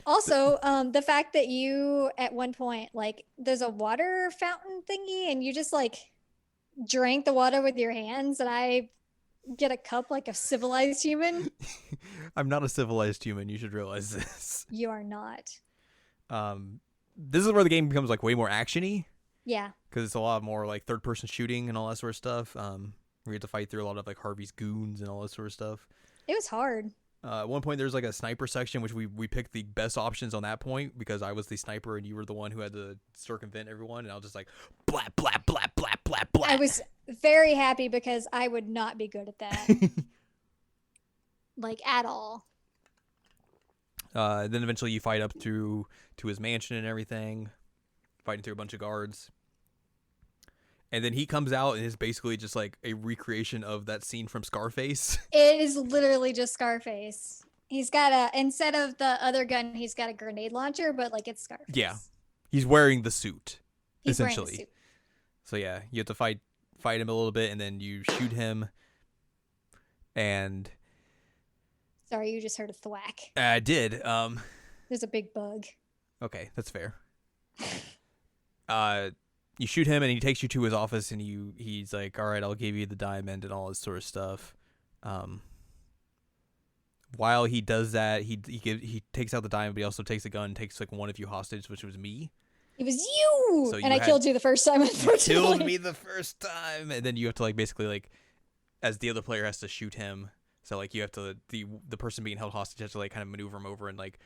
Also, the fact that you at one point like there's a water fountain thingy, and you just like drank the water with your hands, and I get a cup like a civilized human. I'm not a civilized human. You should realize this. You are not. This is where the game becomes like way more actiony. Yeah. Because it's a lot more like third person shooting and all that sort of stuff. We have to fight through a lot of like Harvey's goons and all that sort of stuff. It was hard. At one point there's like a sniper section, which we picked the best options on that point because I was the sniper and you were the one who had to circumvent everyone, and I was just like blah blah blah blah blah blah. I was very happy because I would not be good at that. Like, at all. Then eventually you fight up to his mansion and everything, fighting through a bunch of guards. And then he comes out and is basically just like a recreation of that scene from Scarface. It is literally just Scarface. He's got instead of the other gun, he's got a grenade launcher, but like it's Scarface. Yeah. He's wearing the suit, He's essentially. wearing the suit. So yeah, you have to fight him a little bit, and then you shoot him. And Sorry, you just heard a thwack. I did. There's a big bug. Okay, that's fair. You shoot him, and he takes you to his office, and he's like, "All right, I'll give you the diamond and all this sort of stuff." While he does that, he takes out the diamond, but he also takes a gun and takes like one of you hostage, which was me. It was you, So and I killed you the first time. Unfortunately, you killed me the first time, and then you have to like basically like, as the other player has to shoot him. So like you have to the person being held hostage has to like kind of maneuver him over and like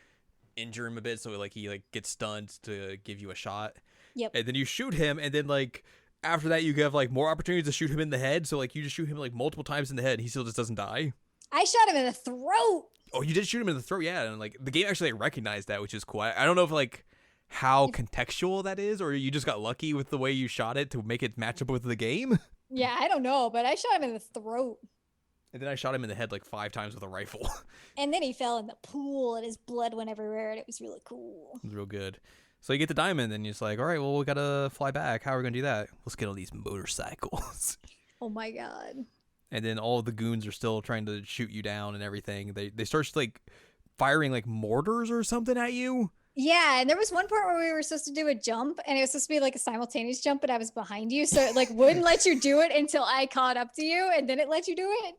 injure him a bit, so like he like gets stunned to give you a shot. Yep. And then you shoot him, and then like after that you have like more opportunities to shoot him in the head. So like you just shoot him like multiple times in the head, and he still just doesn't die. I shot him in the throat. Oh, you did shoot him in the throat, yeah. And like the game actually like, recognized that, which is cool. I don't know if like how contextual that is, or you just got lucky with the way you shot it to make it match up with the game. Yeah, I don't know, but I shot him in the throat. And then I shot him in the head like 5 times with a rifle. And then he fell in the pool, and his blood went everywhere, and it was really cool. It was real good. So you get the diamond, and you're just like, all right, well, we got to fly back. How are we going to do that? Let's get on these motorcycles. Oh, my God. And then all of the goons are still trying to shoot you down and everything. They start like firing like mortars or something at you. Yeah, and there was one part where we were supposed to do a jump, and it was supposed to be like a simultaneous jump, but I was behind you, so it like wouldn't let you do it until I caught up to you, and then it let you do it.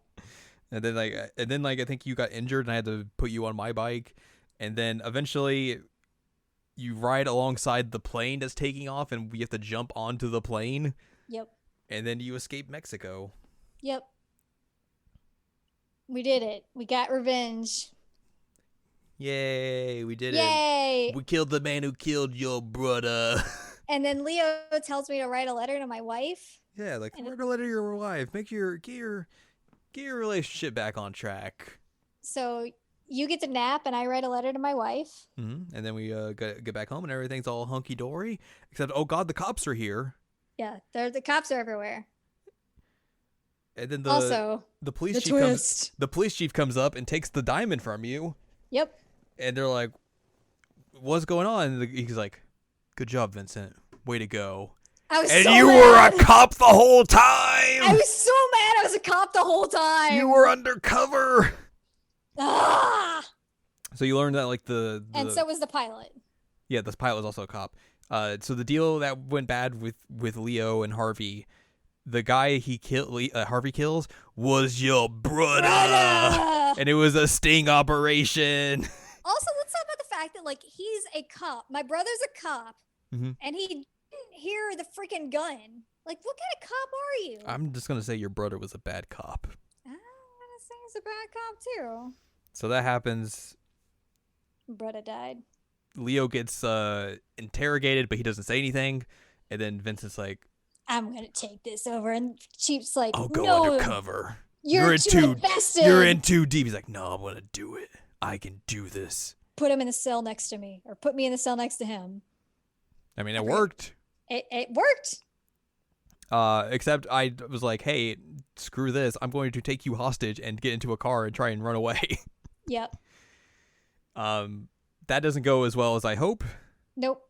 And then I think you got injured, and I had to put you on my bike. And then eventually you ride alongside the plane that's taking off, and we have to jump onto the plane. Yep. And then you escape Mexico. Yep. We did it. We got revenge. Yay, we did it. Yay! We killed the man who killed your brother. And then Leo tells me to write a letter to my wife. Yeah, like write a letter to your wife. Get your relationship back on track. So you get to nap, and I write a letter to my wife. Mm-hmm. And then we get back home, and everything's all hunky dory. Except, oh god, the cops are here. Yeah, the cops are everywhere. And then the police chief comes up and takes the diamond from you. Yep. And they're like, "What's going on?" And he's like, "Good job, Vincent. Way to go." And you were a cop the whole time. I was so mad. I was a cop the whole time. You were undercover. Ah! So you learned that like and so was the pilot. Yeah, the pilot was also a cop. So the deal that went bad with Leo and Harvey, the guy Harvey kills was your brother. And it was a sting operation. Also, let's talk about the fact that like he's a cop. My brother's a cop, mm-hmm. and he didn't hear the freaking gun. Like, what kind of cop are you? I'm just gonna say your brother was a bad cop. I'm gonna say he's a bad cop too. So that happens. Brother died. Leo gets interrogated, but he doesn't say anything. And then Vincent's like, "I'm gonna take this over," and Chief's like, "I'll go no, undercover. You're invested. You're in too deep." He's like, "No, I'm gonna do it. I can do this." Put him in the cell next to me, or put me in the cell next to him. I mean, it worked. It worked. Except I was like, "Hey, screw this. I'm going to take you hostage and get into a car and try and run away." Yep. That doesn't go as well as I hope. Nope.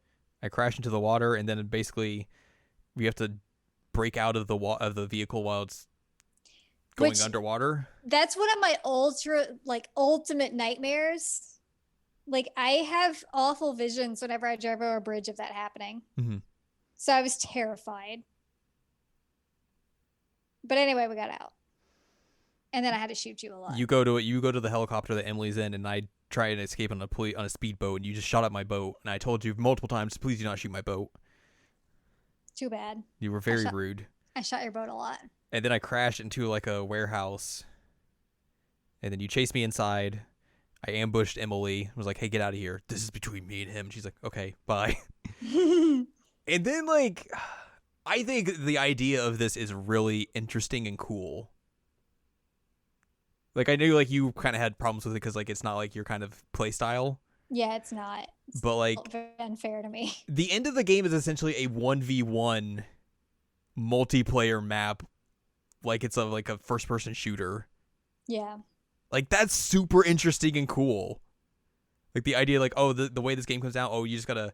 I crash into the water, and then basically we have to break out of the vehicle while it's going underwater. That's one of my ultimate nightmares. Like, I have awful visions whenever I drive over a bridge of that happening. Mm-hmm. So I was terrified. But anyway, we got out. And then I had to shoot you a lot. You go to the helicopter that Emily's in, and I try and escape on a speedboat, and you just shot at my boat. And I told you multiple times, please do not shoot my boat. Too bad. You were very rude. I shot your boat a lot. And then I crashed into like a warehouse. And then you chased me inside. I ambushed Emily. I was like, "Hey, get out of here. This is between me and him." She's like, "Okay, bye." And then like I think the idea of this is really interesting and cool. Like, I knew, like, you kind of had problems with it because, like, it's not, like, your kind of play style. Yeah, it's not. It's but, like, very unfair to me. The end of the game is essentially a 1v1 multiplayer map. Like, it's like a first-person shooter. Yeah. Like, that's super interesting and cool. Like, the idea, like, oh, the way this game comes out, oh, you gotta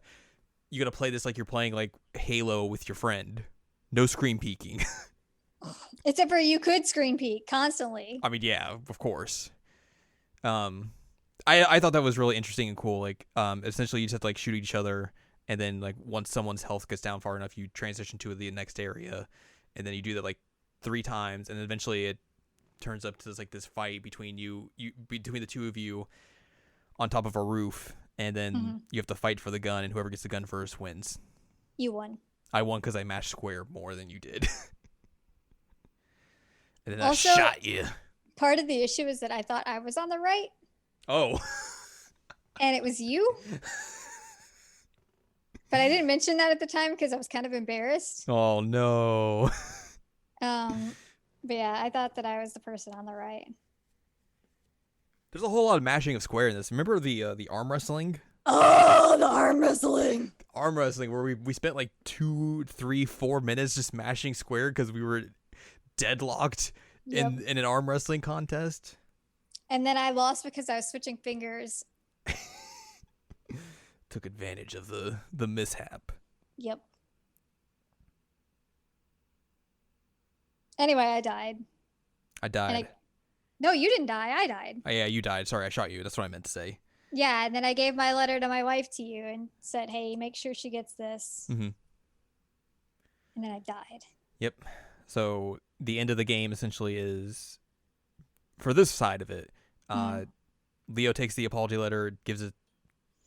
play this like you're playing, like, Halo with your friend. No screen peeking. Except for you could screen peek constantly. I mean, yeah, of course. I thought that was really interesting and cool. Like, essentially you just have to, like, shoot each other, and then, like, once someone's health gets down far enough, you transition to the next area, and then you do that, like, 3 times, and eventually it turns up to this, like, this fight between between the two of you on top of a roof, and then you have to fight for the gun, and whoever gets the gun first wins. You won. I won because I mashed square more than you did. And then also, I shot you. Part of the issue is that I thought I was on the right. Oh. And it was you. But I didn't mention that at the time because I was kind of embarrassed. Oh, no. But yeah, I thought that I was the person on the right. There's a whole lot of mashing of square in this. Remember the arm wrestling? Oh, the arm wrestling. Arm wrestling where we spent like 2, 3, 4 minutes just mashing square because we were deadlocked in an arm wrestling contest. And then I lost because I was switching fingers. Took advantage of the mishap. Yep. Anyway, I died. I died. No, you didn't die. I died. Oh, yeah, you died. Sorry, I shot you. That's what I meant to say. Yeah, and then I gave my letter to my wife to you and said, hey, make sure she gets this. Mm-hmm. And then I died. Yep. So the end of the game essentially is, for this side of it, Leo takes the apology letter, gives it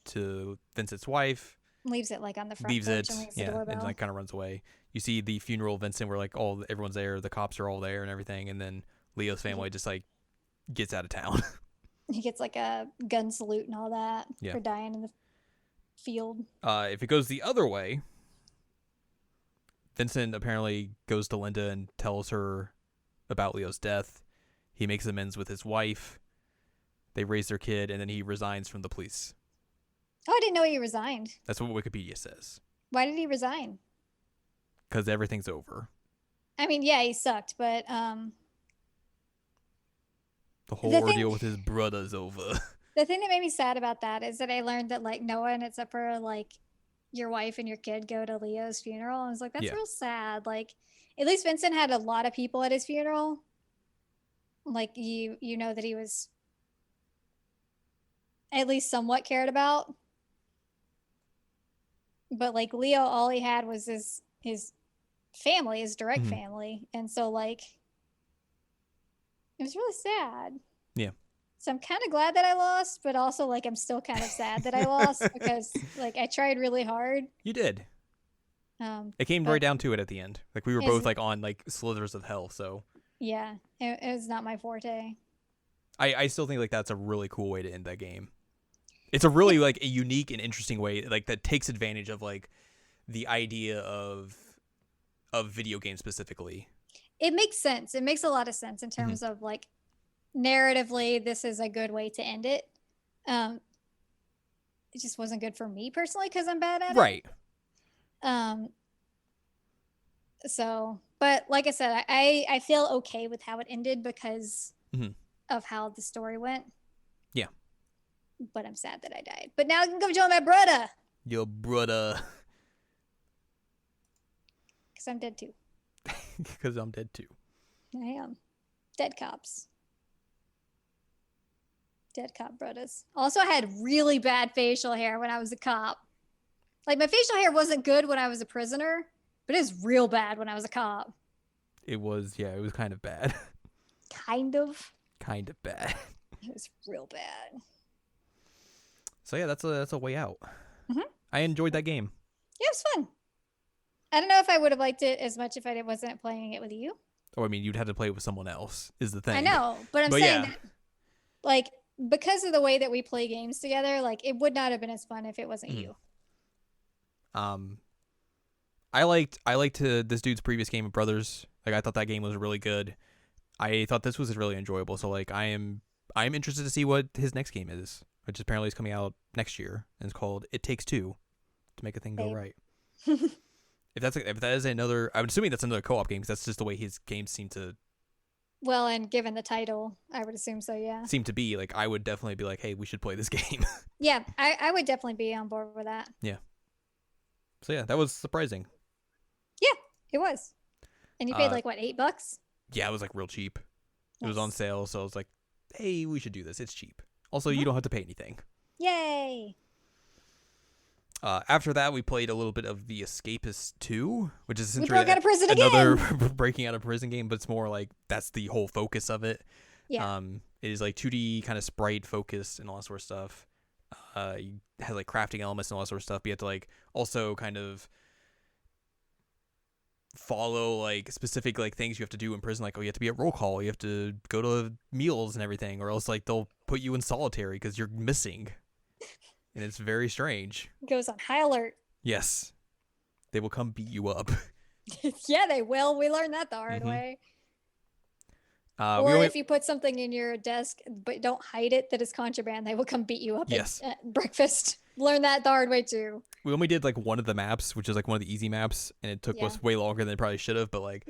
to Vincent's wife. Leaves it like on the front leaves porch it, and rings the yeah, doorbell. and like kind of runs away. You see the funeral of Vincent where like everyone's there, the cops are all there and everything, and then Leo's family just like gets out of town. He gets like a gun salute and all that for dying in the field. If it goes the other way, Vincent apparently goes to Linda and tells her about Leo's death. He makes amends with his wife. They raise their kid, and then he resigns from the police. Oh, I didn't know he resigned. That's what Wikipedia says. Why did he resign? Because everything's over. I mean, yeah, he sucked, but the whole ordeal with his brother's over. The thing that made me sad about that is that I learned that like no one except for like your wife and your kid go to Leo's funeral. I was like, that's real sad. Like, at least Vincent had a lot of people at his funeral. Like you know that he was at least somewhat cared about. But like Leo, all he had was his family, his direct family, and so like it was really sad. Yeah. So I'm kind of glad that I lost, but also like I'm still kind of sad that I lost because like I tried really hard. You did. It came right down to it at the end. Like we were both like on like slithers of hell. So yeah, it was not my forte. I still think like that's a really cool way to end that game. It's a really like a unique and interesting way like that takes advantage of like the idea of video games specifically. It makes sense. It makes a lot of sense in terms of like narratively, this is a good way to end it. It just wasn't good for me personally because I'm bad at it. Right. So, but like I said, I feel okay with how it ended because of how the story went. Yeah. But I'm sad that I died. But now I can go join my brother. Your brother. Because I'm dead too. Because I'm dead too. I am. Dead cops. Dead cop brothers. Also, I had really bad facial hair when I was a cop. Like, my facial hair wasn't good when I was a prisoner, but it was real bad when I was a cop. It was kind of bad. Kind of? Kind of bad. It was real bad. So yeah, that's a way out. I enjoyed that game. Yeah, it was fun. I don't know if I would have liked it as much if I wasn't playing it with you. Oh, I mean, you'd have to play it with someone else, is the thing. I know, but I'm saying that, like, because of the way that we play games together, like, it would not have been as fun if it wasn't you. I liked this dude's previous game of Brothers. Like I thought that game was really good. I thought this was really enjoyable. So like I'm interested to see what his next game is, which apparently is coming out next year, and it's called It Takes Two to make a thing go right. If that is another, I'm assuming that's another co-op game because that's just the way his games seem to. Well, and given the title, I would assume so. Yeah. Seem to be like I would definitely be like, hey, we should play this game. Yeah, I would definitely be on board with that. Yeah. So yeah, that was surprising. Yeah, it was. And you paid like what, $8? Yeah, it was like real cheap. It was Nice. on sale, so I was like, hey, we should do this. It's cheap. Also, you don't have to pay anything. Yay! After that, we played a little bit of The Escapist 2, which is We essentially broke out of prison another again! breaking out of prison game, but it's more like that's the whole focus of it. Yeah. It is like 2D kind of sprite focused and all that sort of stuff. You have like crafting elements and all that sort of stuff, but you have to like also kind of follow like specific like things you have to do in prison, like you have to be at roll call, you have to go to meals and everything, or else like they'll put you in solitary because you're missing, and it's very strange. Goes on high alert. Yes, they will come beat you up. Yeah, they will. We learned that the hard way. Or if you put something in your desk but don't hide it that is contraband, they will come beat you up at breakfast. Learn that the hard way too. We only did like one of the maps, which is like one of the easy maps, and it took us way longer than it probably should have, but like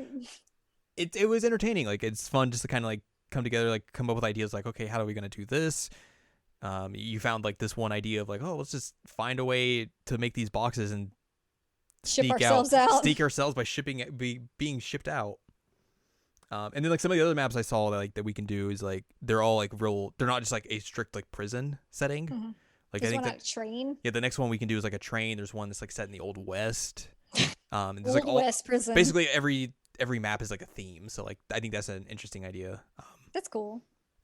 it was entertaining. Like it's fun just to kind of like come together, like come up with ideas like, okay, how are we going to do this? You found like this one idea of like, oh, let's just find a way to make these boxes and ship ourselves out. Sneak ourselves by being shipped out. And then like some of the other maps I saw that we can do is like they're all like real. They're not just like a strict like prison setting. Mm-hmm. Like there's I think one on a train. Yeah, the next one we can do is like a train. There's one that's like set in the Old West. And there's Old like West prison. Basically every map is like a theme. So like I think that's an interesting idea. That's cool.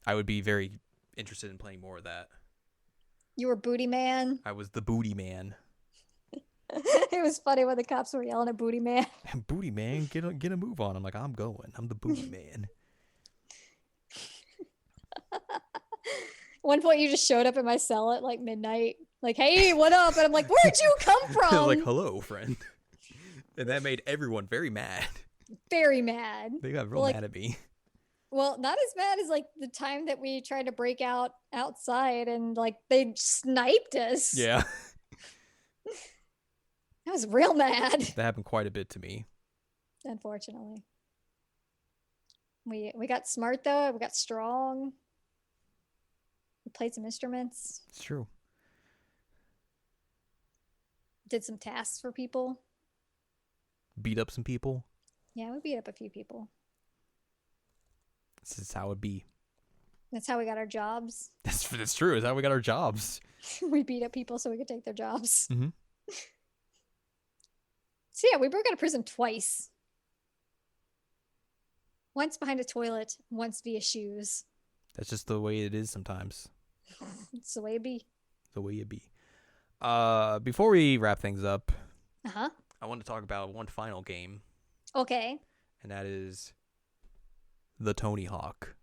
I would be very interested in playing more of that. You were Booty Man. I was the Booty Man. It was funny when the cops were yelling at Booty Man. Booty Man, get a move on. I'm like, I'm going. I'm the Booty Man. One point you just showed up at my cell at like midnight. Like, hey, what up? And I'm like, where'd you come from? Like, hello, friend. And that made everyone very mad. Very mad. They got real mad at me. Well, not as mad as like the time that we tried to break out outside and like they sniped us. Yeah. I was real mad. That happened quite a bit to me. Unfortunately. We got smart though. We got strong. We played some instruments. It's true. Did some tasks for people. Beat up some people. Yeah, we beat up a few people. This is how it be. That's how we got our jobs. That's true. It's how we got our jobs. We beat up people so we could take their jobs. Mm-hmm. So yeah, we broke out of prison twice. Once behind a toilet, once via shoes. That's just the way it is sometimes. It's the way it be. The way it be. Before we wrap things up, I want to talk about one final game. Okay. And that is the Tony Hawk.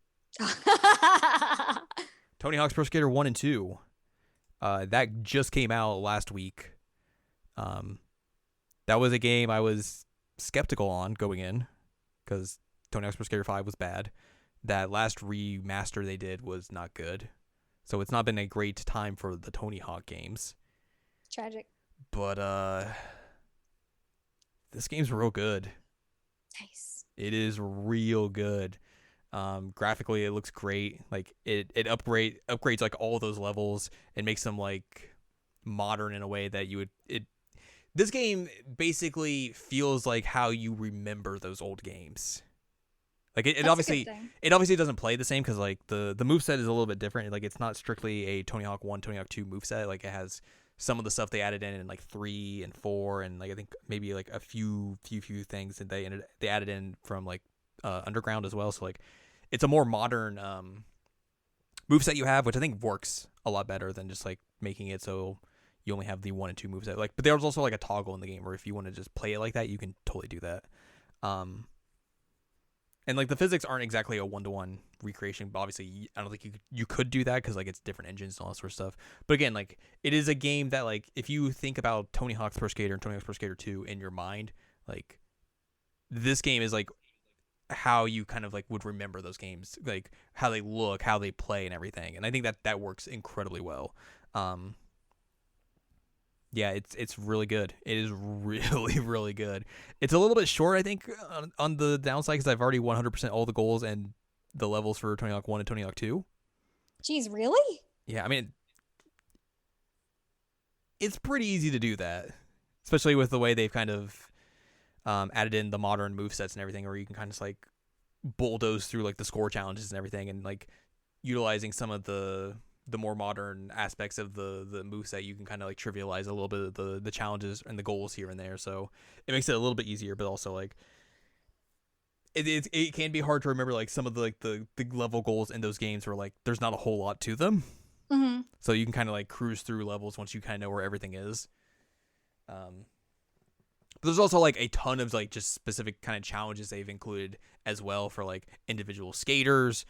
Tony Hawk's Pro Skater 1 and 2. That just came out last week. That was a game I was skeptical on going in because Tony Hawk's Pro Skater 5 was bad. That last remaster they did was not good. So it's not been a great time for the Tony Hawk games. Tragic. But this game's real good. Nice. It is real good. Graphically it looks great. Like it upgrades like all those levels and makes them like modern in a way that you would this game basically feels like how you remember those old games. Like it obviously doesn't play the same because like the moveset is a little bit different. Like it's not strictly a Tony Hawk 1, Tony Hawk 2 moveset. Like it has some of the stuff they added in like 3 and 4 and like I think maybe like a few things that they added in from like Underground as well. So like it's a more modern moveset you have, which I think works a lot better than just like making it so you only have the 1 and 2 moveset. Like, but there's also like a toggle in the game where if you want to just play it like that, you can totally do that. And like the physics aren't exactly a 1-to-1 recreation, but obviously I don't think you could do that because like it's different engines and all that sort of stuff. But again, like it is a game that like if you think about Tony Hawk's Pro Skater and Tony Hawk's Pro Skater 2 in your mind, Like this game is like how you kind of like would remember those games, like how they look, how they play, and everything. And I think that works incredibly well. Um, yeah, it's really good. It is really really good. It's a little bit short, I think, on the downside because I've already 100% all the goals and the levels for Tony Hawk 1 and Tony Hawk 2. Jeez, really? Yeah, I mean, it's pretty easy to do that, especially with the way they've kind of added in the modern movesets and everything, where you can kind of like bulldoze through like the score challenges and everything, and like utilizing some of the more modern aspects of the moveset, you can kind of like trivialize a little bit of the challenges and the goals here and there. So it makes it a little bit easier, but also like it can be hard to remember like some of the like the level goals in those games where like there's not a whole lot to them. Mm-hmm. So you can kind of like cruise through levels once you kind of know where everything is. But there's also like a ton of like just specific kind of challenges they've included as well for like individual skaters,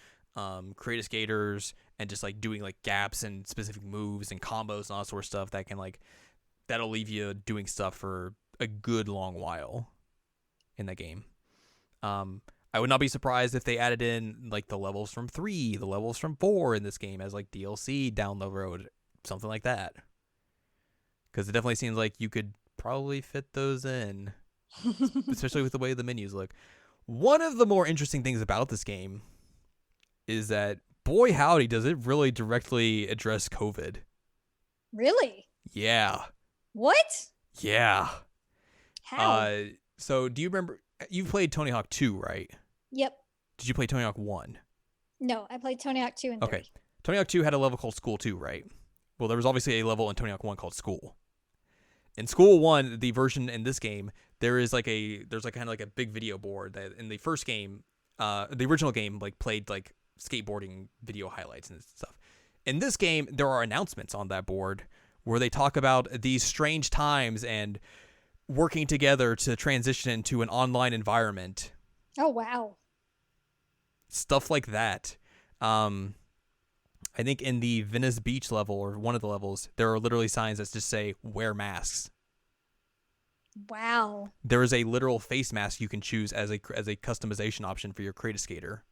creative skaters, and just like doing like gaps and specific moves and combos and all that sort of stuff that can like that'll leave you doing stuff for a good long while in that game. I would not be surprised if they added in like the levels from 3, the levels from 4 in this game as like DLC down the road, something like that. Because it definitely seems like you could probably fit those in, especially with the way the menus look. One of the more interesting things about this game is that, boy howdy, does it really directly address COVID. Really? Yeah. What? Yeah. How? So do you remember, you played Tony Hawk 2, right? Yep. Did you play Tony Hawk 1? No, I played Tony Hawk 2 and 3. Okay. Tony Hawk 2 had a level called School 2, right? Well, there was obviously a level in Tony Hawk 1 called School. In School 1, the version in this game, there's like kind of like a big video board that in the first game, the original game like played like skateboarding video highlights and stuff. In this game, there are announcements on that board where they talk about these strange times and working together to transition into an online environment. Oh, wow. Stuff like that. I think in the Venice Beach level or one of the levels, there are literally signs that just say wear masks. Wow. There is a literal face mask you can choose as a customization option for your creative skater.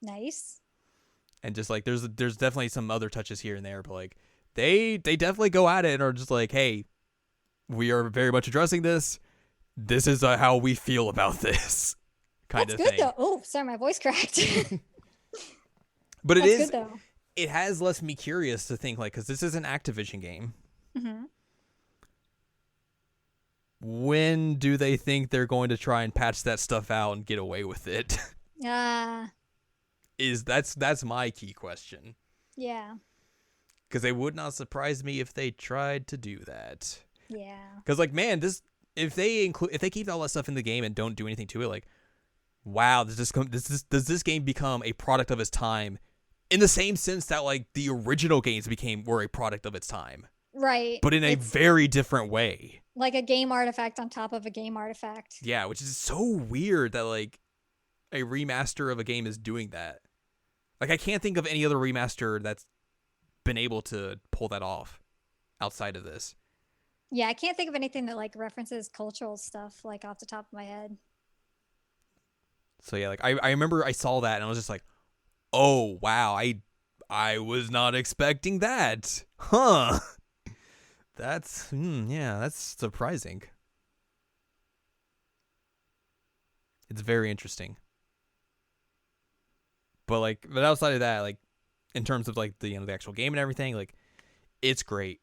Nice. And just like there's definitely some other touches here and there, but like they definitely go at it and are just like, hey, we are very much addressing this. This is how we feel about this kind That's of good thing. though. Oh, sorry, my voice cracked. But it That's is good though. It has left me curious to think like, because this is an Activision game. Mm-hmm. When do they think they're going to try and patch that stuff out and get away with it? That's my key question. Yeah. Because it would not surprise me if they tried to do that. Yeah. Because like, man, this if they keep all that stuff in the game and don't do anything to it, like, wow, does this game become a product of its time? In the same sense that like the original games were a product of its time. Right. But in a very different way. Like a game artifact on top of a game artifact. Yeah, which is so weird that like a remaster of a game is doing that. Like I can't think of any other remaster that's been able to pull that off outside of this. Yeah, I can't think of anything that like references cultural stuff like off the top of my head. So yeah, like I remember I saw that and I was just like, oh wow, I was not expecting that. Huh. That's that's surprising. It's very interesting. But outside of that, like in terms of like the the actual game and everything, like it's great.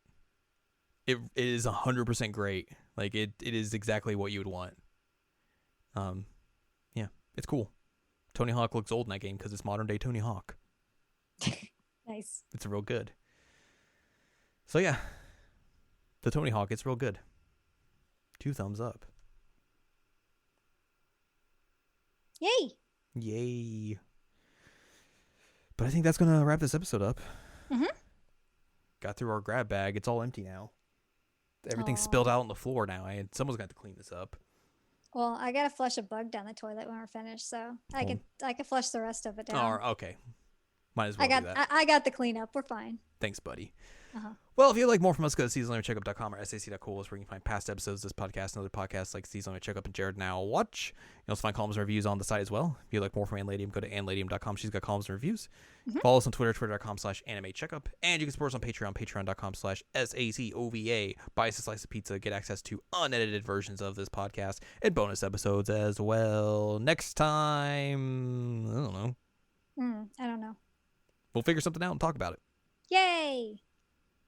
It is 100% great. Like it is exactly what you would want. Yeah, it's cool. Tony Hawk looks old in that game because it's modern day Tony Hawk. Nice. It's real good. So yeah, the Tony Hawk, it's real good. 2 thumbs up. Yay. Yay. But I think that's going to wrap this episode up. Mm-hmm. Got through our grab bag. It's all empty now. Everything's spilled out on the floor now. Someone's got to clean this up. Well, I gotta flush a bug down the toilet when we're finished, so I can flush the rest of it down. Oh, okay. Might as well do that. I got the cleanup. We're fine. Thanks, buddy. Uh-huh. Well, if you'd like more from us, go to seasonalcheckup.com or sac.cool is where you can find past episodes of this podcast and other podcasts like Seasonal Checkup and Jared Now Watch. You'll also find columns and reviews on the site as well. If you'd like more from Ann Ladium, go to annladium.com. She's got columns and reviews. Mm-hmm. Follow us on Twitter, twitter.com/animecheckup. And you can support us on Patreon, patreon.com/SACOVA. Buy us a slice of pizza, get access to unedited versions of this podcast and bonus episodes as well. Next time, I don't know. I don't know. We'll figure something out and talk about it. Yay!